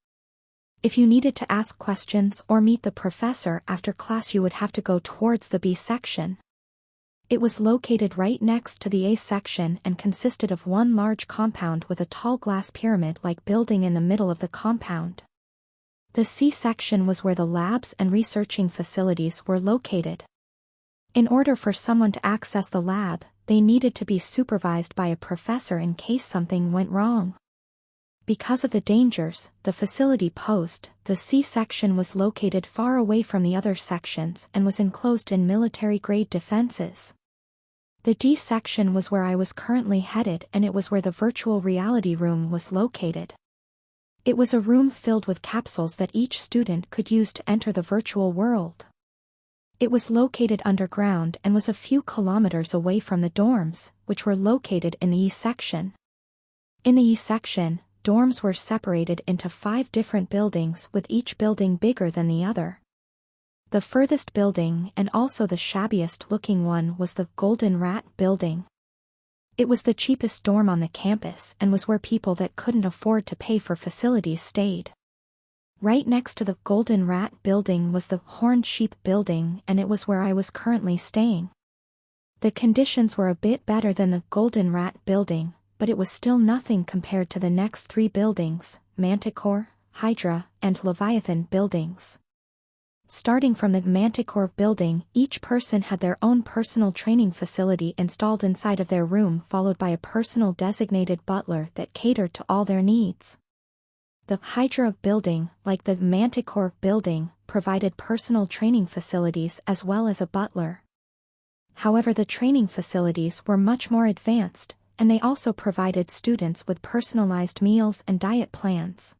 If you needed to ask questions or meet the professor after class, you would have to go towards the B section. It was located right next to the A section and consisted of one large compound with a tall glass pyramid-like building in the middle of the compound. The C section was where the labs and researching facilities were located. In order for someone to access the lab, they needed to be supervised by a professor in case something went wrong. Because of the dangers the facility posed, the C section was located far away from the other sections and was enclosed in military-grade defenses. The D section was where I was currently headed, and it was where the virtual reality room was located. It was a room filled with capsules that each student could use to enter the virtual world. It was located underground and was a few kilometers away from the dorms, which were located in the E section. In the E section, dorms were separated into 5 different buildings, with each building bigger than the other. The furthest building, and also the shabbiest looking one, was the Golden Rat building. It was the cheapest dorm on the campus and was where people that couldn't afford to pay for facilities stayed. Right next to the Golden Rat building was the Horned Sheep building, and it was where I was currently staying. The conditions were a bit better than the Golden Rat building, but it was still nothing compared to the next 3 buildings, Manticore, Hydra, and Leviathan buildings. Starting from the Manticore building, each person had their own personal training facility installed inside of their room, followed by a personal designated butler that catered to all their needs. The Hydra building, like the Manticore building, provided personal training facilities as well as a butler. However, the training facilities were much more advanced, and they also provided students with personalized meals and diet plans.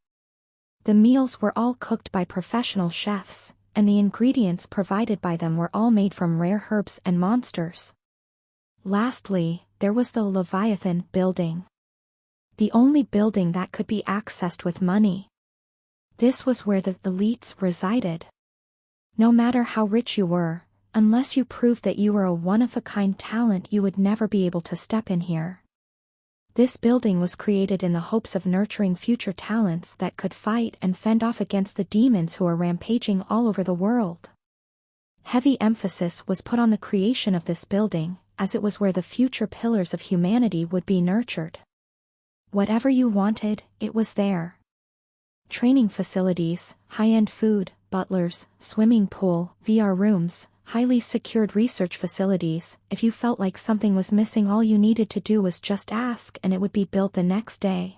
The meals were all cooked by professional chefs, and the ingredients provided by them were all made from rare herbs and monsters. Lastly, there was the Leviathan building. The only building that could be accessed with money. This was where the elites resided. No matter how rich you were, unless you proved that you were a one-of-a-kind talent, you would never be able to step in here. This building was created in the hopes of nurturing future talents that could fight and fend off against the demons who are rampaging all over the world. Heavy emphasis was put on the creation of this building, as it was where the future pillars of humanity would be nurtured. Whatever you wanted, it was there. Training facilities, high-end food, butlers, swimming pool, VR rooms, highly secured research facilities. If you felt like something was missing, all you needed to do was just ask and it would be built the next day.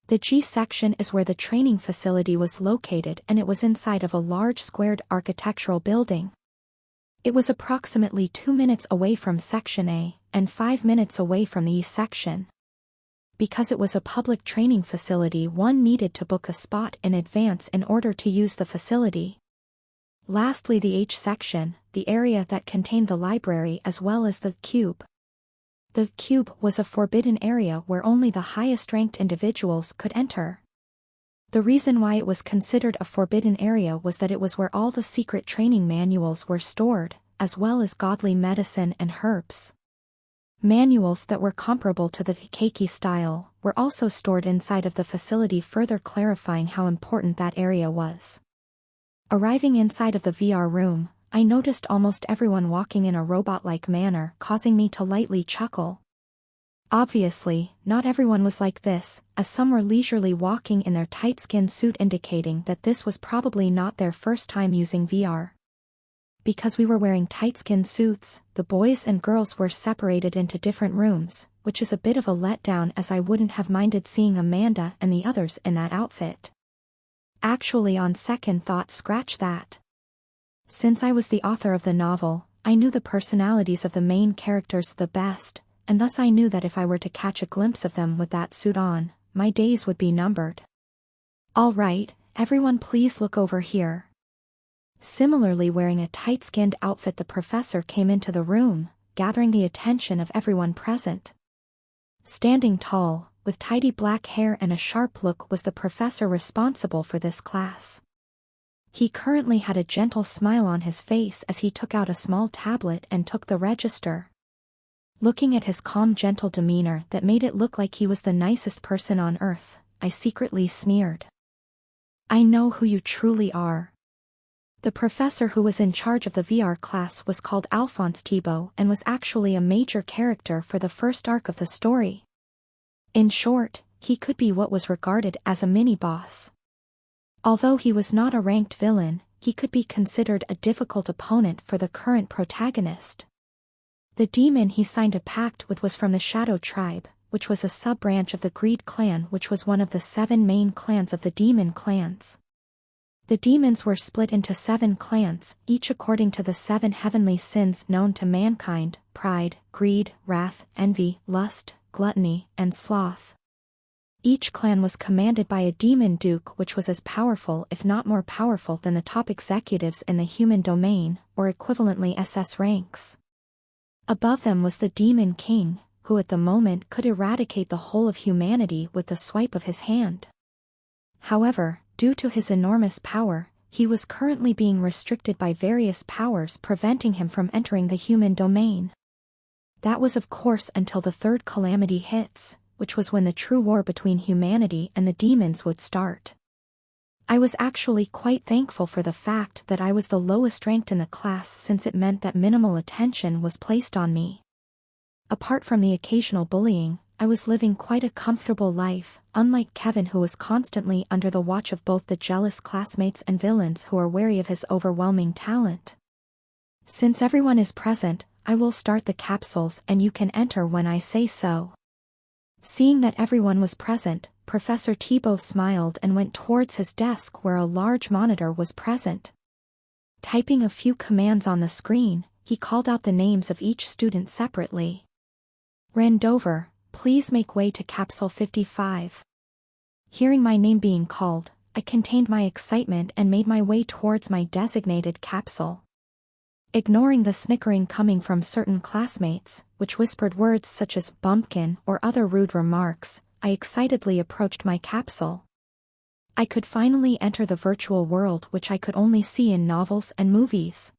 The G section is where the training facility was located, and it was inside of a large squared architectural building. It was approximately 2 minutes away from Section A, and 5 minutes away from the E section. Because it was a public training facility, one needed to book a spot in advance in order to use the facility. Lastly, the H section, the area that contained the library as well as the cube. The cube was a forbidden area where only the highest-ranked individuals could enter. The reason why it was considered a forbidden area was that it was where all the secret training manuals were stored, as well as godly medicine and herbs. Manuals that were comparable to the Hikeki style were also stored inside of the facility, further clarifying how important that area was. Arriving inside of the VR room, I noticed almost everyone walking in a robot-like manner, causing me to lightly chuckle. Obviously, not everyone was like this, as some were leisurely walking in their tight skin suit, indicating that this was probably not their first time using VR. Because we were wearing tight skin suits, the boys and girls were separated into different rooms, which is a bit of a letdown, as I wouldn't have minded seeing Amanda and the others in that outfit. Actually, on second thought, scratch that. Since I was the author of the novel, I knew the personalities of the main characters the best, and thus I knew that if I were to catch a glimpse of them with that suit on, my days would be numbered. All right, everyone, please look over here. Similarly, wearing a tight-skinned outfit, the professor came into the room, gathering the attention of everyone present. Standing tall, with tidy black hair and a sharp look, was the professor responsible for this class. He currently had a gentle smile on his face as he took out a small tablet and took the register. Looking at his calm, gentle demeanor that made it look like he was the nicest person on earth, I secretly sneered. I know who you truly are. The professor who was in charge of the VR class was called Alphonse Thibault and was actually a major character for the first arc of the story. In short, he could be what was regarded as a mini-boss. Although he was not a ranked villain, he could be considered a difficult opponent for the current protagonist. The demon he signed a pact with was from the Shadow Tribe, which was a sub-branch of the Greed clan, which was one of the 7 main clans of the demon clans. The demons were split into 7 clans, each according to the 7 heavenly sins known to mankind: pride, greed, wrath, envy, lust, gluttony, and sloth. Each clan was commanded by a demon duke, which was as powerful, if not more powerful, than the top executives in the human domain, or equivalently SS ranks. Above them was the demon king, who at the moment could eradicate the whole of humanity with the swipe of his hand. However, due to his enormous power, he was currently being restricted by various powers, preventing him from entering the human domain. That was of course until the 3rd calamity hits, which was when the true war between humanity and the demons would start. I was actually quite thankful for the fact that I was the lowest ranked in the class, since it meant that minimal attention was placed on me. Apart from the occasional bullying, I was living quite a comfortable life, unlike Kevin, who was constantly under the watch of both the jealous classmates and villains who are wary of his overwhelming talent. Since everyone is present, I will start the capsules and you can enter when I say so. Seeing that everyone was present, Professor Thibault smiled and went towards his desk where a large monitor was present. Typing a few commands on the screen, he called out the names of each student separately. Randover, please make way to Capsule 55. Hearing my name being called, I contained my excitement and made my way towards my designated capsule. Ignoring the snickering coming from certain classmates, which whispered words such as bumpkin or other rude remarks, I excitedly approached my capsule. I could finally enter the virtual world, which I could only see in novels and movies.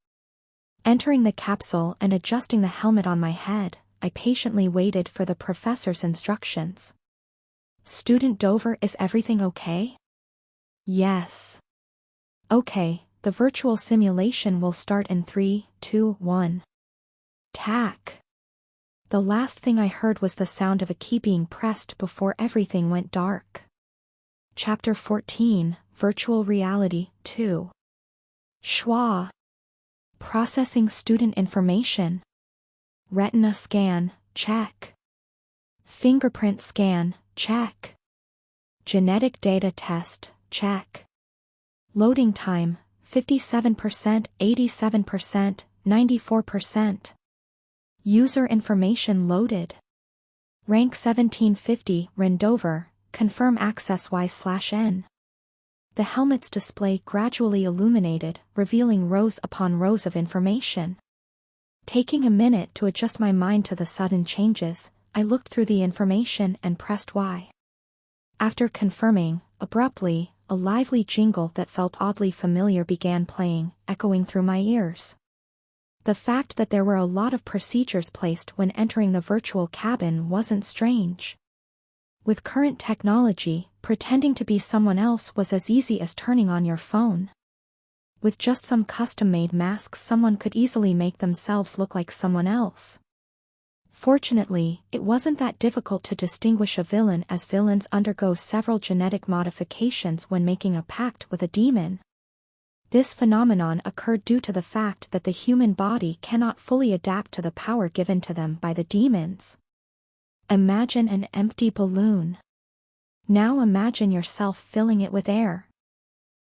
Entering the capsule and adjusting the helmet on my head, I patiently waited for the professor's instructions. "Student Dover, is everything okay?" "Yes." "Okay, the virtual simulation will start in 3, 2, 1. Tack." The last thing I heard was the sound of a key being pressed before everything went dark. Chapter 14, Virtual Reality 2. Schwa. Processing student information. Retina scan, check. Fingerprint scan, check. Genetic data test, check. Loading time, 57%, 87%, 94%. User information loaded. Rank 1750, Rendover, confirm access Y/N. The helmet's display gradually illuminated, revealing rows upon rows of information. Taking a minute to adjust my mind to the sudden changes, I looked through the information and pressed Y. After confirming, abruptly, a lively jingle that felt oddly familiar began playing, echoing through my ears. The fact that there were a lot of procedures placed when entering the virtual cabin wasn't strange. With current technology, pretending to be someone else was as easy as turning on your phone. With just some custom-made masks, someone could easily make themselves look like someone else. Fortunately, it wasn't that difficult to distinguish a villain, as villains undergo several genetic modifications when making a pact with a demon. This phenomenon occurred due to the fact that the human body cannot fully adapt to the power given to them by the demons. Imagine an empty balloon. Now imagine yourself filling it with air.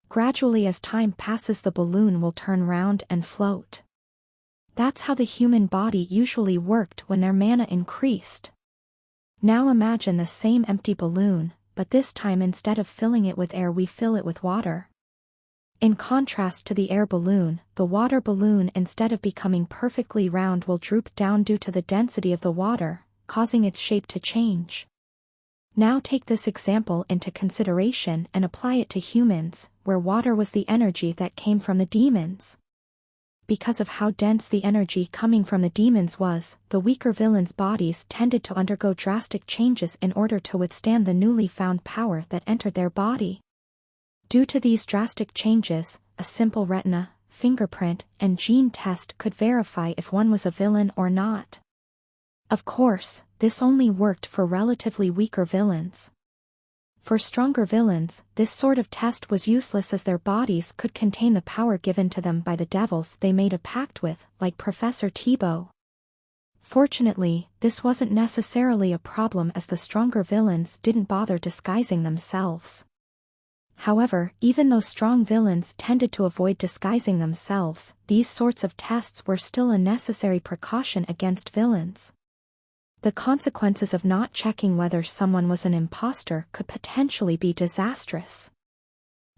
Gradually, as time passes, the balloon will turn round and float. That's how the human body usually worked when their mana increased. Now imagine the same empty balloon, but this time instead of filling it with air, we fill it with water. In contrast to the air balloon, the water balloon, instead of becoming perfectly round, will droop down due to the density of the water, causing its shape to change. Now take this example into consideration and apply it to humans, where water was the energy that came from the demons. Because of how dense the energy coming from the demons was, the weaker villains' bodies tended to undergo drastic changes in order to withstand the newly found power that entered their body. Due to these drastic changes, a simple retina, fingerprint, and gene test could verify if one was a villain or not. Of course, this only worked for relatively weaker villains. For stronger villains, this sort of test was useless, as their bodies could contain the power given to them by the devils they made a pact with, like Professor Thibault. Fortunately, this wasn't necessarily a problem, as the stronger villains didn't bother disguising themselves. However, even though strong villains tended to avoid disguising themselves, these sorts of tests were still a necessary precaution against villains. The consequences of not checking whether someone was an imposter could potentially be disastrous.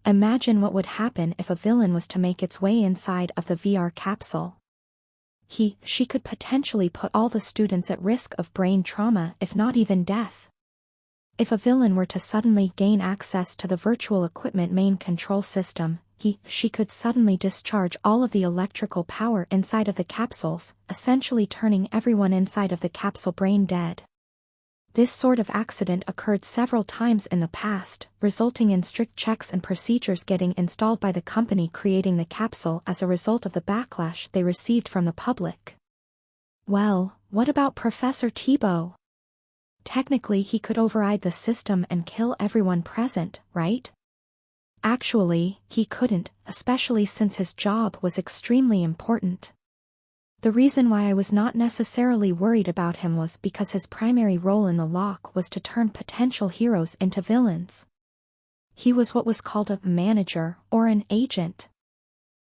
Imagine what would happen if a villain was to make its way inside of the VR capsule. She could potentially put all the students at risk of brain trauma, if not even death. If a villain were to suddenly gain access to the virtual equipment main control system, she could suddenly discharge all of the electrical power inside of the capsules, essentially turning everyone inside of the capsule brain dead. This sort of accident occurred several times in the past, resulting in strict checks and procedures getting installed by the company creating the capsule as a result of the backlash they received from the public. Well, what about Professor Thibault? Technically, he could override the system and kill everyone present, right? Actually, he couldn't, especially since his job was extremely important. The reason why I was not necessarily worried about him was because his primary role in the lock was to turn potential heroes into villains. He was what was called a manager, or an agent.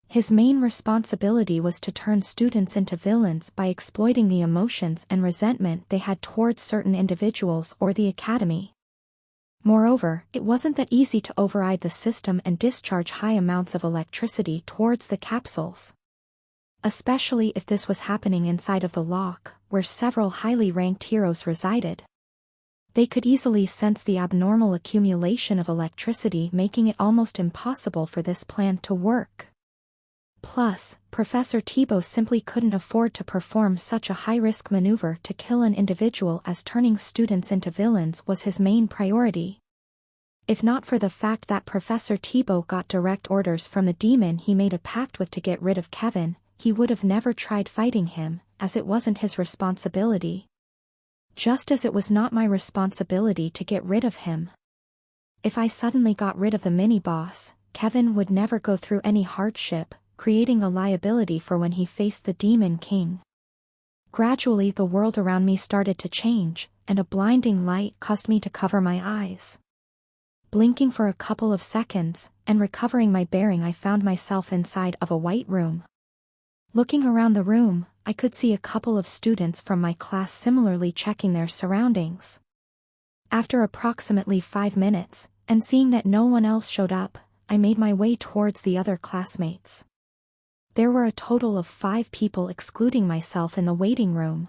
His main responsibility was to turn students into villains by exploiting the emotions and resentment they had towards certain individuals or the academy. Moreover, it wasn't that easy to override the system and discharge high amounts of electricity towards the capsules. Especially if this was happening inside of the lock, where several highly ranked heroes resided. They could easily sense the abnormal accumulation of electricity, making it almost impossible for this plan to work. Plus, Professor Thibault simply couldn't afford to perform such a high-risk maneuver to kill an individual, as turning students into villains was his main priority. If not for the fact that Professor Thibault got direct orders from the demon he made a pact with to get rid of Kevin, he would have never tried fighting him, as it wasn't his responsibility. Just as it was not my responsibility to get rid of him. If I suddenly got rid of the mini-boss, Kevin would never go through any hardship, creating a liability for when he faced the Demon King. Gradually the world around me started to change, and a blinding light caused me to cover my eyes. Blinking for a couple of seconds, and recovering my bearing, I found myself inside of a white room. Looking around the room, I could see a couple of students from my class similarly checking their surroundings. After approximately 5 minutes, and seeing that no one else showed up, I made my way towards the other classmates. There were a total of 5 people excluding myself in the waiting room.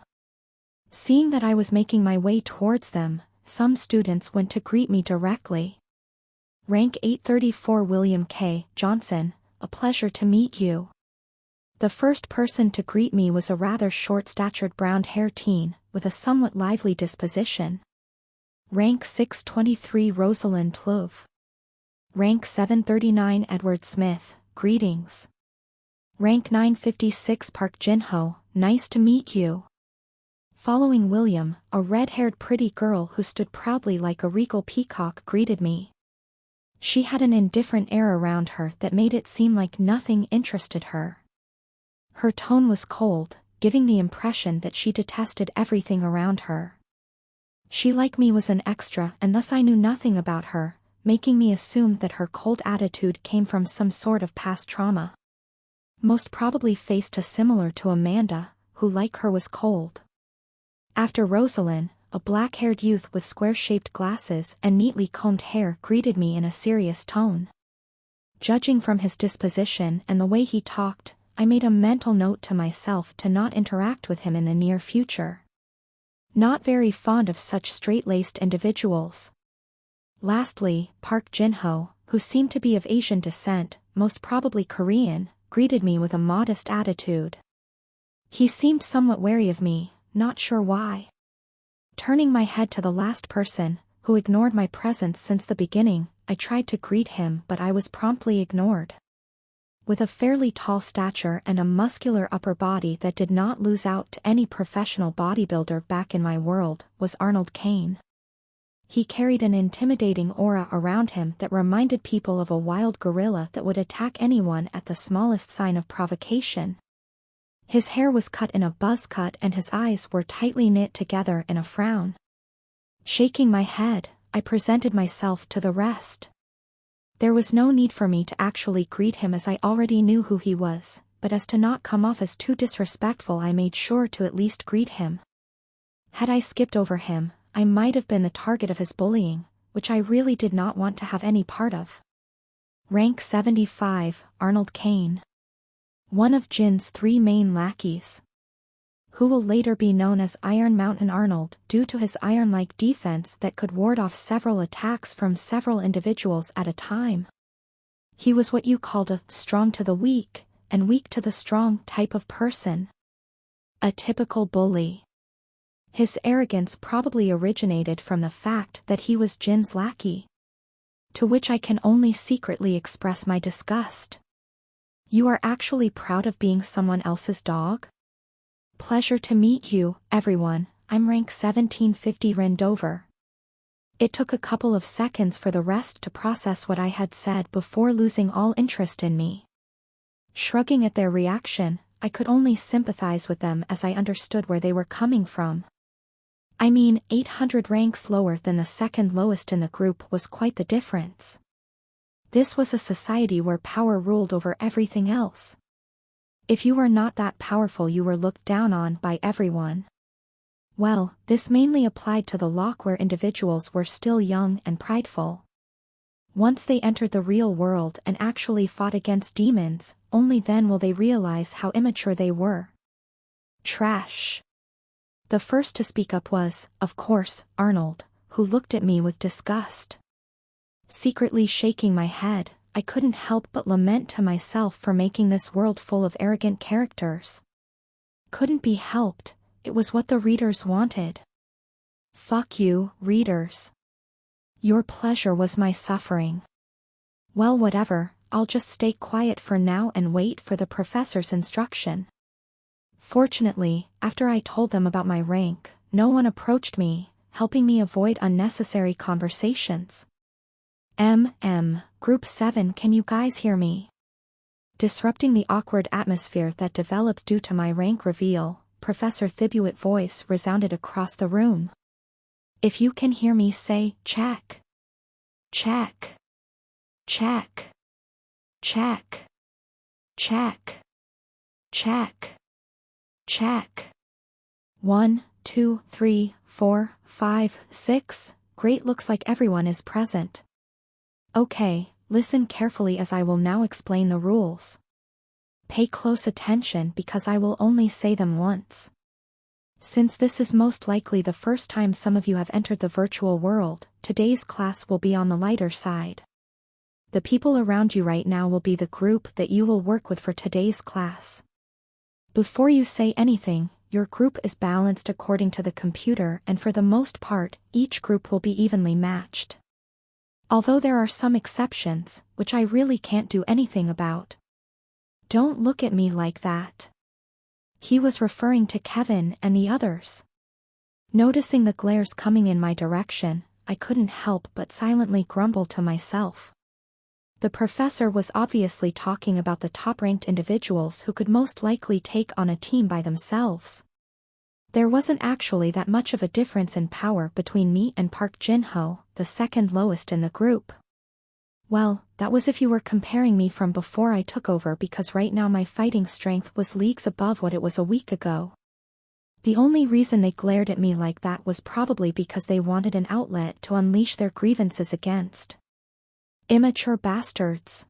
Seeing that I was making my way towards them, some students went to greet me directly. Rank 834 William K. Johnson, a pleasure to meet you. The first person to greet me was a rather short-statured brown-haired teen, with a somewhat lively disposition. Rank 623 Rosalind Tlove. Rank 739 Edward Smith, greetings. Rank 956 Park Jinho, nice to meet you. Following William, a red-haired pretty girl who stood proudly like a regal peacock greeted me. She had an indifferent air around her that made it seem like nothing interested her. Her tone was cold, giving the impression that she detested everything around her. She, like me, was an extra, and thus I knew nothing about her, making me assume that her cold attitude came from some sort of past trauma. Most probably faced a similar to Amanda, who like her was cold. After Rosalind, a black-haired youth with square-shaped glasses and neatly combed hair greeted me in a serious tone. Judging from his disposition and the way he talked, I made a mental note to myself to not interact with him in the near future. Not very fond of such straight-laced individuals. Lastly, Park Jinho, who seemed to be of Asian descent, most probably Korean, greeted me with a modest attitude. He seemed somewhat wary of me, not sure why. Turning my head to the last person, who ignored my presence since the beginning, I tried to greet him, but I was promptly ignored. With a fairly tall stature and a muscular upper body that did not lose out to any professional bodybuilder back in my world, was Arnold Kane. He carried an intimidating aura around him that reminded people of a wild gorilla that would attack anyone at the smallest sign of provocation. His hair was cut in a buzz cut and his eyes were tightly knit together in a frown. Shaking my head, I presented myself to the rest. There was no need for me to actually greet him as I already knew who he was, but as to not come off as too disrespectful, I made sure to at least greet him. Had I skipped over him, I might have been the target of his bullying, which I really did not want to have any part of. Rank 75, Arnold Kane. One of Jin's 3 main lackeys. Who will later be known as Iron Mountain Arnold due to his iron-like defense that could ward off several attacks from several individuals at a time. He was what you called a strong to the weak, and weak to the strong type of person. A typical bully. His arrogance probably originated from the fact that he was Jin's lackey. To which I can only secretly express my disgust. You are actually proud of being someone else's dog? Pleasure to meet you, everyone. I'm rank 1750 Rendover. It took a couple of seconds for the rest to process what I had said before losing all interest in me. Shrugging at their reaction, I could only sympathize with them as I understood where they were coming from. I mean, 800 ranks lower than the second lowest in the group was quite the difference. This was a society where power ruled over everything else. If you were not that powerful, you were looked down on by everyone. Well, this mainly applied to the lock where individuals were still young and prideful. Once they entered the real world and actually fought against demons, only then will they realize how immature they were. Trash. The first to speak up was, of course, Arnold, who looked at me with disgust. Secretly shaking my head, I couldn't help but lament to myself for making this world full of arrogant characters. Couldn't be helped, it was what the readers wanted. Fuck you, readers. Your pleasure was my suffering. Well, whatever, I'll just stay quiet for now and wait for the professor's instruction. Fortunately, after I told them about my rank, no one approached me, helping me avoid unnecessary conversations. Group 7, can you guys hear me? Disrupting the awkward atmosphere that developed due to my rank reveal, Professor Thibuit's voice resounded across the room. If you can hear me, say, check. Check. Check. Check. Check. Check. Check. 1, 2, 3, 4, 5, 6. Great, looks like everyone is present. Okay, listen carefully as I will now explain the rules. Pay close attention because I will only say them once. Since this is most likely the first time some of you have entered the virtual world, today's class will be on the lighter side. The people around you right now will be the group that you will work with for today's class. Before you say anything, your group is balanced according to the computer, and for the most part, each group will be evenly matched. Although there are some exceptions, which I really can't do anything about. Don't look at me like that. He was referring to Kevin and the others. Noticing the glares coming in my direction, I couldn't help but silently grumble to myself. The professor was obviously talking about the top-ranked individuals who could most likely take on a team by themselves. There wasn't actually that much of a difference in power between me and Park Jin-ho, the second lowest in the group. Well, that was if you were comparing me from before I took over, because right now my fighting strength was leagues above what it was a week ago. The only reason they glared at me like that was probably because they wanted an outlet to unleash their grievances against. Immature bastards.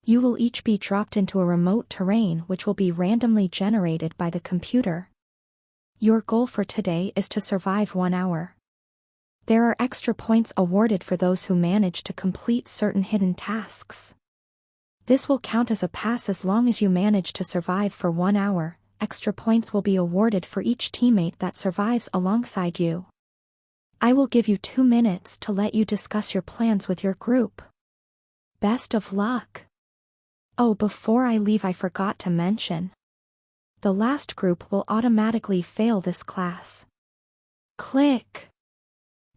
You will each be dropped into a remote terrain which will be randomly generated by the computer. Your goal for today is to survive 1 hour. There are extra points awarded for those who manage to complete certain hidden tasks. This will count as a pass as long as you manage to survive for 1 hour. Extra points will be awarded for each teammate that survives alongside you. I will give you 2 minutes to let you discuss your plans with your group. Best of luck. Oh, before I leave, I forgot to mention. The last group will automatically fail this class. Click.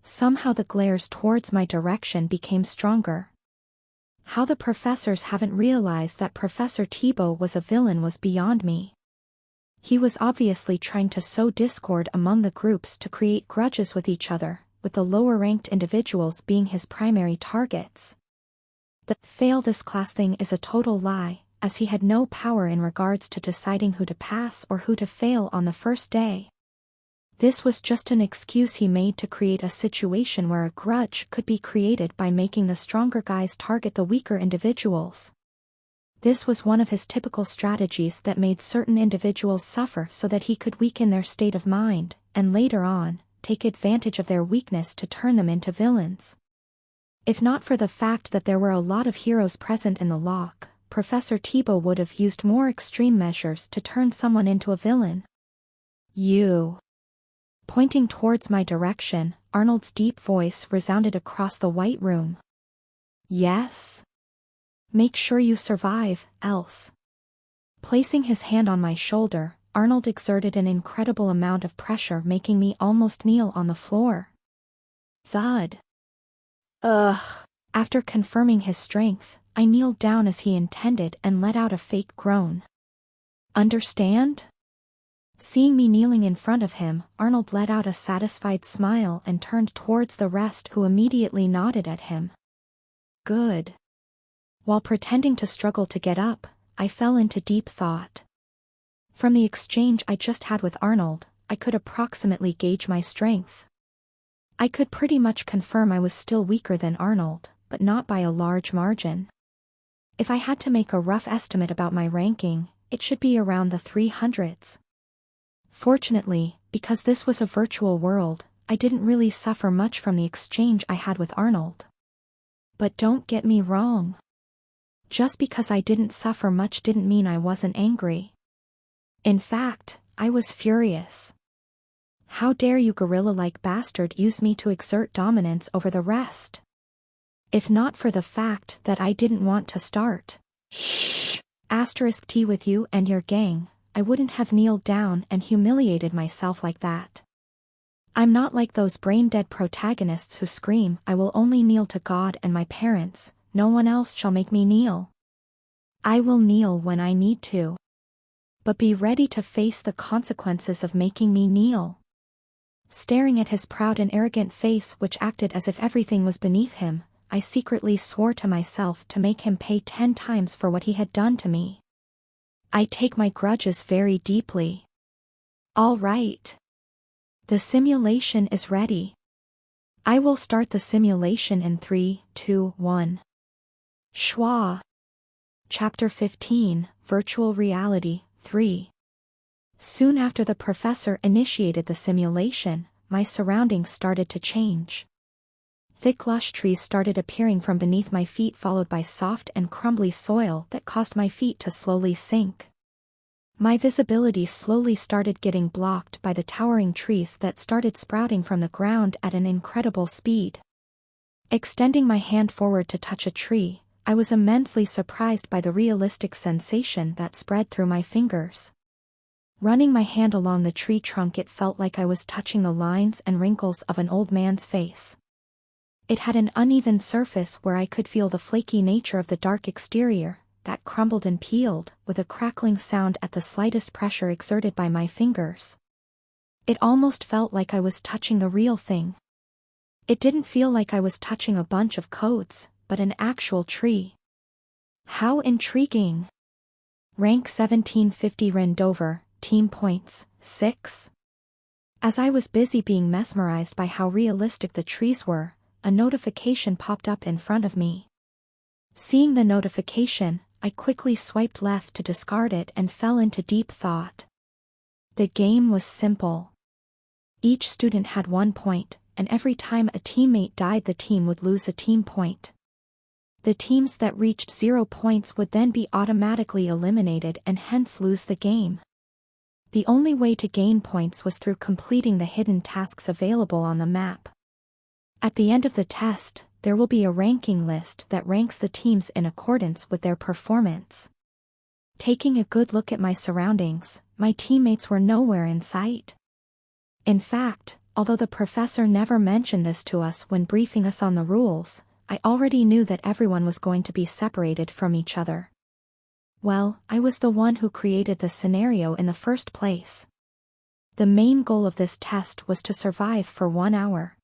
Somehow the glares towards my direction became stronger. How the professors haven't realized that Professor Thibaut was a villain was beyond me. He was obviously trying to sow discord among the groups to create grudges with each other, with the lower-ranked individuals being his primary targets. The fail this class thing is a total lie, as he had no power in regards to deciding who to pass or who to fail on the first day. This was just an excuse he made to create a situation where a grudge could be created by making the stronger guys target the weaker individuals. This was one of his typical strategies that made certain individuals suffer so that he could weaken their state of mind, and later on, take advantage of their weakness to turn them into villains. If not for the fact that there were a lot of heroes present in the lock, Professor Thibaut would have used more extreme measures to turn someone into a villain. You. Pointing towards my direction, Arnold's deep voice resounded across the white room. Yes? Make sure you survive, else. Placing his hand on my shoulder, Arnold exerted an incredible amount of pressure, making me almost kneel on the floor. Thud. Ugh. After confirming his strength, I kneeled down as he intended and let out a fake groan. Understand? Seeing me kneeling in front of him, Arnold let out a satisfied smile and turned towards the rest, who immediately nodded at him. Good. While pretending to struggle to get up, I fell into deep thought. From the exchange I just had with Arnold, I could approximately gauge my strength. I could pretty much confirm I was still weaker than Arnold, but not by a large margin. If I had to make a rough estimate about my ranking, it should be around the 300s. Fortunately, because this was a virtual world, I didn't really suffer much from the exchange I had with Arnold. But don't get me wrong. Just because I didn't suffer much didn't mean I wasn't angry. In fact, I was furious. How dare you gorilla-like bastard use me to exert dominance over the rest? If not for the fact that I didn't want to start. *T with you and your gang, I wouldn't have kneeled down and humiliated myself like that. I'm not like those brain-dead protagonists who scream, I will only kneel to God and my parents, no one else shall make me kneel. I will kneel when I need to. But be ready to face the consequences of making me kneel. Staring at his proud and arrogant face which acted as if everything was beneath him, I secretly swore to myself to make him pay 10 times for what he had done to me. I take my grudges very deeply. All right. The simulation is ready. I will start the simulation in 3, 2, 1. Schwa. Chapter 15, Virtual Reality, 3. Soon after the professor initiated the simulation, my surroundings started to change. Thick lush trees started appearing from beneath my feet, followed by soft and crumbly soil that caused my feet to slowly sink. My visibility slowly started getting blocked by the towering trees that started sprouting from the ground at an incredible speed. Extending my hand forward to touch a tree, I was immensely surprised by the realistic sensation that spread through my fingers. Running my hand along the tree trunk, it felt like I was touching the lines and wrinkles of an old man's face. It had an uneven surface where I could feel the flaky nature of the dark exterior, that crumbled and peeled, with a crackling sound at the slightest pressure exerted by my fingers. It almost felt like I was touching the real thing. It didn't feel like I was touching a bunch of codes, but an actual tree. How intriguing! Rank 1750 Rendover, team points, 6. As I was busy being mesmerized by how realistic the trees were, a notification popped up in front of me. Seeing the notification, I quickly swiped left to discard it and fell into deep thought. The game was simple. Each student had 1 point, and every time a teammate died the team would lose a team point. The teams that reached 0 points would then be automatically eliminated and hence lose the game. The only way to gain points was through completing the hidden tasks available on the map. At the end of the test, there will be a ranking list that ranks the teams in accordance with their performance. Taking a good look at my surroundings, my teammates were nowhere in sight. In fact, although the professor never mentioned this to us when briefing us on the rules, I already knew that everyone was going to be separated from each other. Well, I was the one who created the scenario in the first place. The main goal of this test was to survive for 1 hour.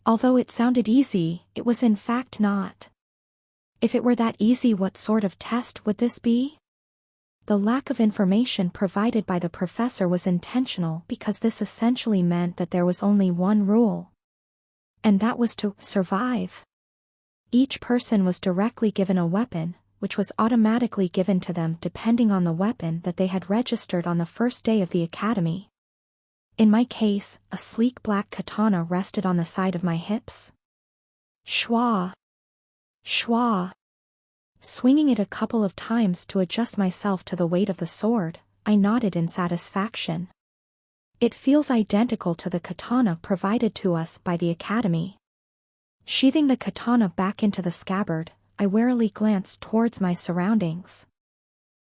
Although it sounded easy, it was in fact not. If it were that easy, what sort of test would this be? The lack of information provided by the professor was intentional because this essentially meant that there was only one rule. And that was to survive. Each person was directly given a weapon, which was automatically given to them depending on the weapon that they had registered on the first day of the academy. In my case, a sleek black katana rested on the side of my hips. Schwa. Schwa. Swinging it a couple of times to adjust myself to the weight of the sword, I nodded in satisfaction. It feels identical to the katana provided to us by the academy. Sheathing the katana back into the scabbard, I warily glanced towards my surroundings.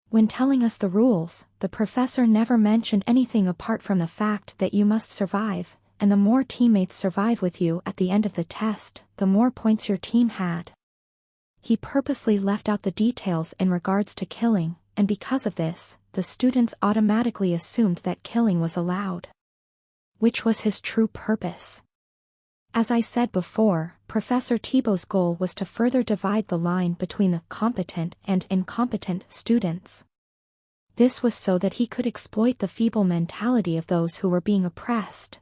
When telling us the rules, the professor never mentioned anything apart from the fact that you must survive, and the more teammates survive with you at the end of the test, the more points your team had. He purposely left out the details in regards to killing, and because of this, the students automatically assumed that killing was allowed. Which was his true purpose. As I said before, Professor Thibault's goal was to further divide the line between the competent and incompetent students. This was so that he could exploit the feeble mentality of those who were being oppressed.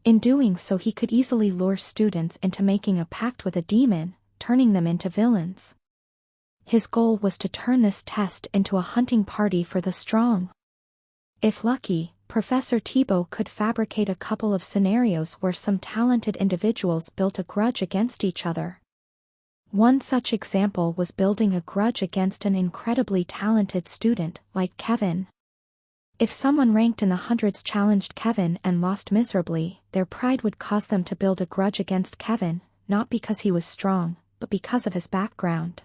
In doing so, he could easily lure students into making a pact with a demon, turning them into villains. His goal was to turn this test into a hunting party for the strong. If lucky, Professor Thibault could fabricate a couple of scenarios where some talented individuals built a grudge against each other. One such example was building a grudge against an incredibly talented student like Kevin. If someone ranked in the hundreds challenged Kevin and lost miserably, their pride would cause them to build a grudge against Kevin, not because he was strong, but because of his background.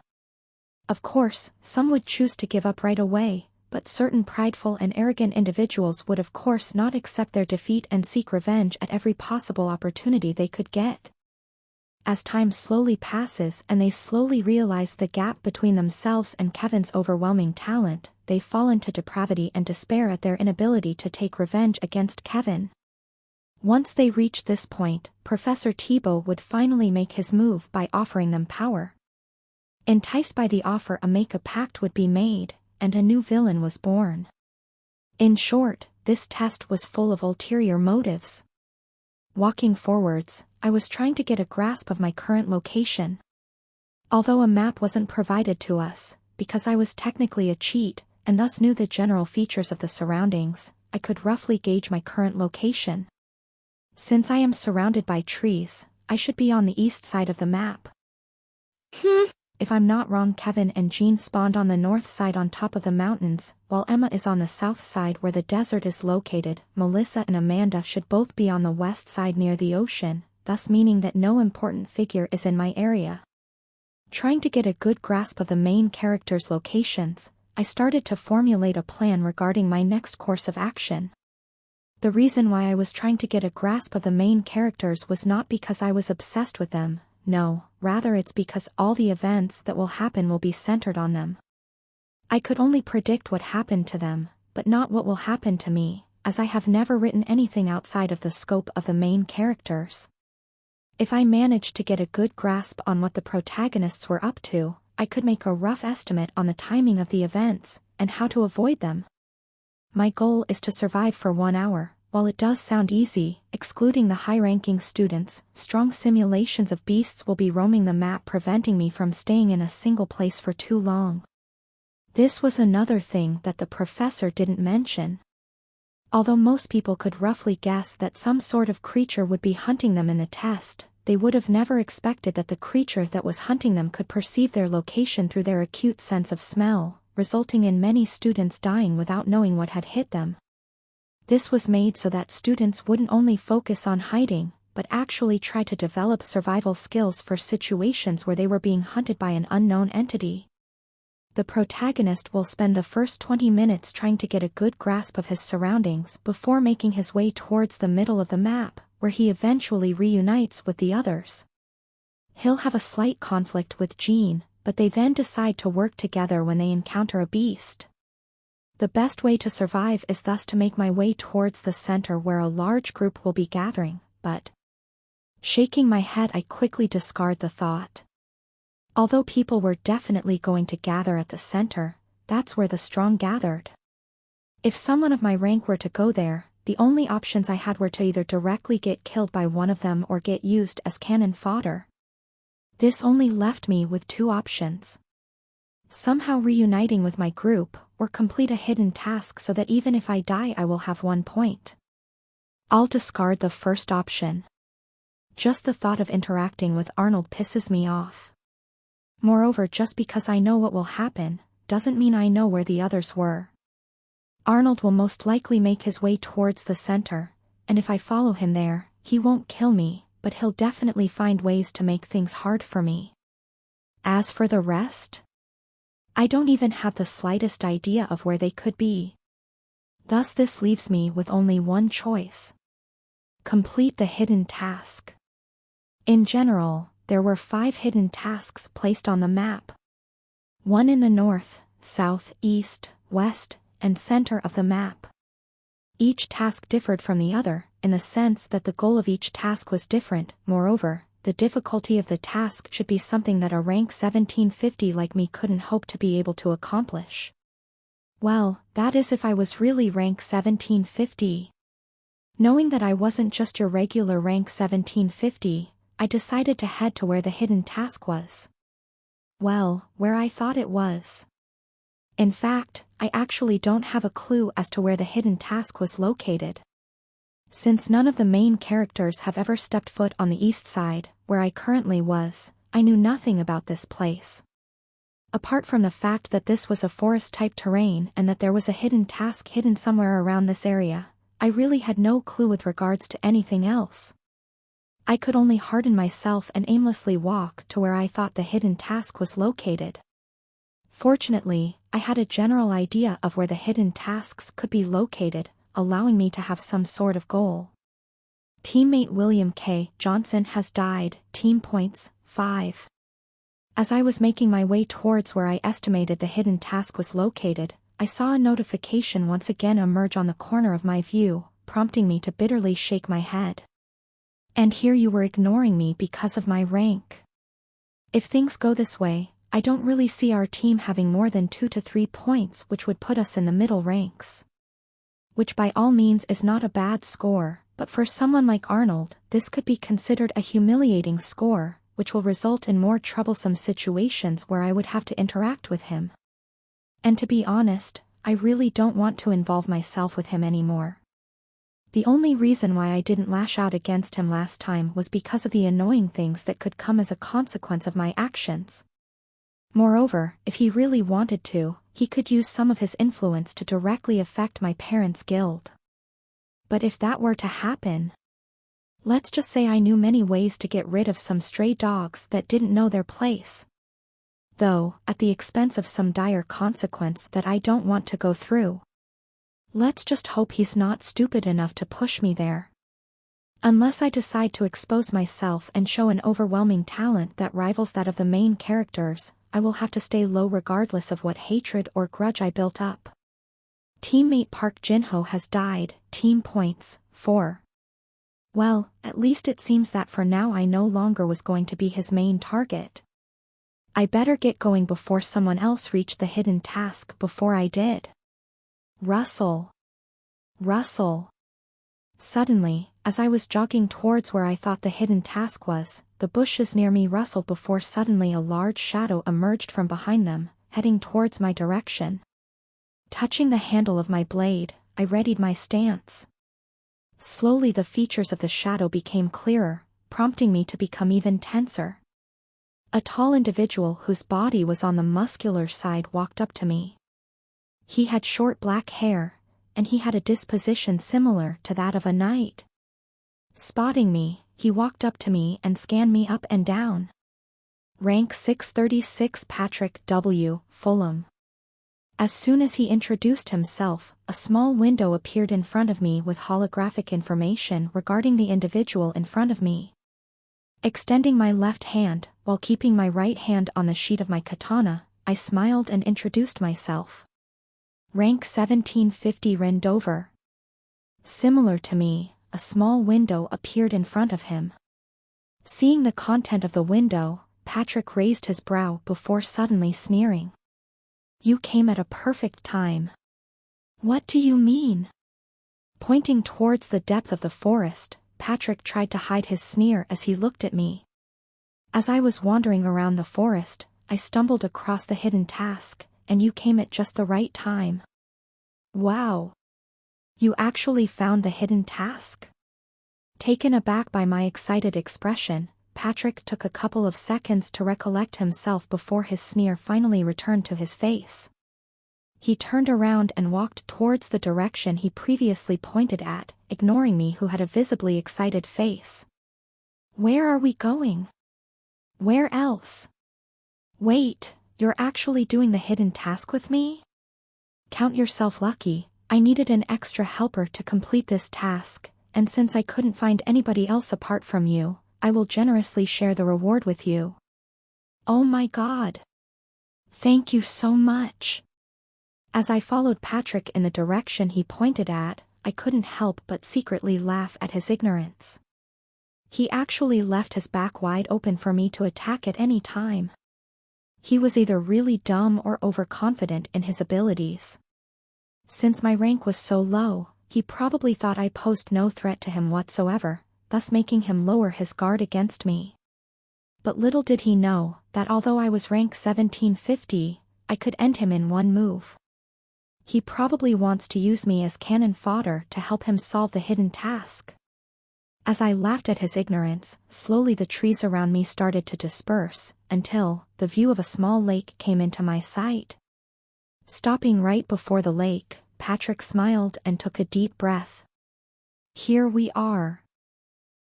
Of course, some would choose to give up right away, but certain prideful and arrogant individuals would of course not accept their defeat and seek revenge at every possible opportunity they could get. As time slowly passes and they slowly realize the gap between themselves and Kevin's overwhelming talent, they fall into depravity and despair at their inability to take revenge against Kevin. Once they reach this point, Professor Thibault would finally make his move by offering them power. Enticed by the offer, a make-a-pact would be made, and a new villain was born. In short, this test was full of ulterior motives. Walking forwards, I was trying to get a grasp of my current location. Although a map wasn't provided to us, because I was technically a cheat, and thus knew the general features of the surroundings, I could roughly gauge my current location. Since I am surrounded by trees, I should be on the east side of the map. If I'm not wrong, Kevin and Jean spawned on the north side on top of the mountains, while Emma is on the south side where the desert is located. Melissa and Amanda should both be on the west side near the ocean, thus meaning that no important figure is in my area. Trying to get a good grasp of the main characters' locations, I started to formulate a plan regarding my next course of action. The reason why I was trying to get a grasp of the main characters was not because I was obsessed with them. No, rather it's because all the events that will happen will be centered on them. I could only predict what happened to them, but not what will happen to me, as I have never written anything outside of the scope of the main characters. If I managed to get a good grasp on what the protagonists were up to, I could make a rough estimate on the timing of the events, and how to avoid them. My goal is to survive for 1 hour. While it does sound easy, excluding the high-ranking students, strong simulations of beasts will be roaming the map, preventing me from staying in a single place for too long. This was another thing that the professor didn't mention. Although most people could roughly guess that some sort of creature would be hunting them in the test, they would have never expected that the creature that was hunting them could perceive their location through their acute sense of smell, resulting in many students dying without knowing what had hit them. This was made so that students wouldn't only focus on hiding, but actually try to develop survival skills for situations where they were being hunted by an unknown entity. The protagonist will spend the first 20 minutes trying to get a good grasp of his surroundings before making his way towards the middle of the map, where he eventually reunites with the others. He'll have a slight conflict with Jean, but they then decide to work together when they encounter a beast. The best way to survive is thus to make my way towards the center where a large group will be gathering, but shaking my head, I quickly discard the thought. Although people were definitely going to gather at the center, that's where the strong gathered. If someone of my rank were to go there, the only options I had were to either directly get killed by one of them or get used as cannon fodder. This only left me with 2 options. Somehow reuniting with my group, or complete a hidden task so that even if I die I will have 1 point. I'll discard the first option. Just the thought of interacting with Arnold pisses me off. Moreover, just because I know what will happen, doesn't mean I know where the others were. Arnold will most likely make his way towards the center, and if I follow him there, he won't kill me, but he'll definitely find ways to make things hard for me. As for the rest, I don't even have the slightest idea of where they could be. Thus this leaves me with only one choice. Complete the hidden task. In general, there were 5 hidden tasks placed on the map. 1 in the north, south, east, west, and center of the map. Each task differed from the other, in the sense that the goal of each task was different. Moreover, the difficulty of the task should be something that a rank 1750 like me couldn't hope to be able to accomplish. Well, that is if I was really rank 1750. Knowing that I wasn't just your regular rank 1750, I decided to head to where the hidden task was. Well, where I thought it was. In fact, I actually don't have a clue as to where the hidden task was located. Since none of the main characters have ever stepped foot on the east side, where I currently was, I knew nothing about this place. Apart from the fact that this was a forest-type terrain and that there was a hidden task hidden somewhere around this area, I really had no clue with regards to anything else. I could only harden myself and aimlessly walk to where I thought the hidden task was located. Fortunately, I had a general idea of where the hidden tasks could be located, allowing me to have some sort of goal. Teammate William K. Johnson has died, team points, 5. As I was making my way towards where I estimated the hidden task was located, I saw a notification once again emerge on the corner of my view, prompting me to bitterly shake my head. And here you were ignoring me because of my rank. If things go this way, I don't really see our team having more than 2 to 3 points, which would put us in the middle ranks. Which by all means is not a bad score, but for someone like Arnold, this could be considered a humiliating score, which will result in more troublesome situations where I would have to interact with him. And to be honest, I really don't want to involve myself with him anymore. The only reason why I didn't lash out against him last time was because of the annoying things that could come as a consequence of my actions. Moreover, if he really wanted to, he could use some of his influence to directly affect my parents' guild. But if that were to happen, let's just say I knew many ways to get rid of some stray dogs that didn't know their place. Though, at the expense of some dire consequence that I don't want to go through. Let's just hope he's not stupid enough to push me there. Unless I decide to expose myself and show an overwhelming talent that rivals that of the main characters, I will have to stay low regardless of what hatred or grudge I built up. Teammate Park Jin-ho has died, team points, 4. Well, at least it seems that for now I no longer was going to be his main target. I better get going before someone else reached the hidden task before I did. Russell. Russell. Suddenly, as I was jogging towards where I thought the hidden task was, the bushes near me rustled before suddenly a large shadow emerged from behind them, heading towards my direction. Touching the handle of my blade, I readied my stance. Slowly the features of the shadow became clearer, prompting me to become even tenser. A tall individual whose body was on the muscular side walked up to me. He had short black hair, and he had a disposition similar to that of a knight. Spotting me, he walked up to me and scanned me up and down. Rank 636 Patrick W. Fulham. As soon as he introduced himself, a small window appeared in front of me with holographic information regarding the individual in front of me. Extending my left hand, while keeping my right hand on the sheath of my katana, I smiled and introduced myself. Rank 1750 Rendover. Similar to me, a small window appeared in front of him. Seeing the content of the window, Patrick raised his brow before suddenly sneering. You came at a perfect time. What do you mean? Pointing towards the depth of the forest, Patrick tried to hide his sneer as he looked at me. As I was wandering around the forest, I stumbled across the hidden task, and you came at just the right time. Wow! You actually found the hidden task? Taken aback by my excited expression, Patrick took a couple of seconds to recollect himself before his sneer finally returned to his face. He turned around and walked towards the direction he previously pointed at, ignoring me who had a visibly excited face. Where are we going? Where else? Wait, you're actually doing the hidden task with me? Count yourself lucky, I needed an extra helper to complete this task, and since I couldn't find anybody else apart from you, I will generously share the reward with you. Oh my God! Thank you so much! As I followed Patrick in the direction he pointed at, I couldn't help but secretly laugh at his ignorance. He actually left his back wide open for me to attack at any time. He was either really dumb or overconfident in his abilities. Since my rank was so low, he probably thought I posed no threat to him whatsoever, thus making him lower his guard against me. But little did he know that although I was rank 1750, I could end him in one move. He probably wants to use me as cannon fodder to help him solve the hidden task. As I laughed at his ignorance, slowly the trees around me started to disperse, until the view of a small lake came into my sight. Stopping right before the lake, Patrick smiled and took a deep breath. "Here we are,"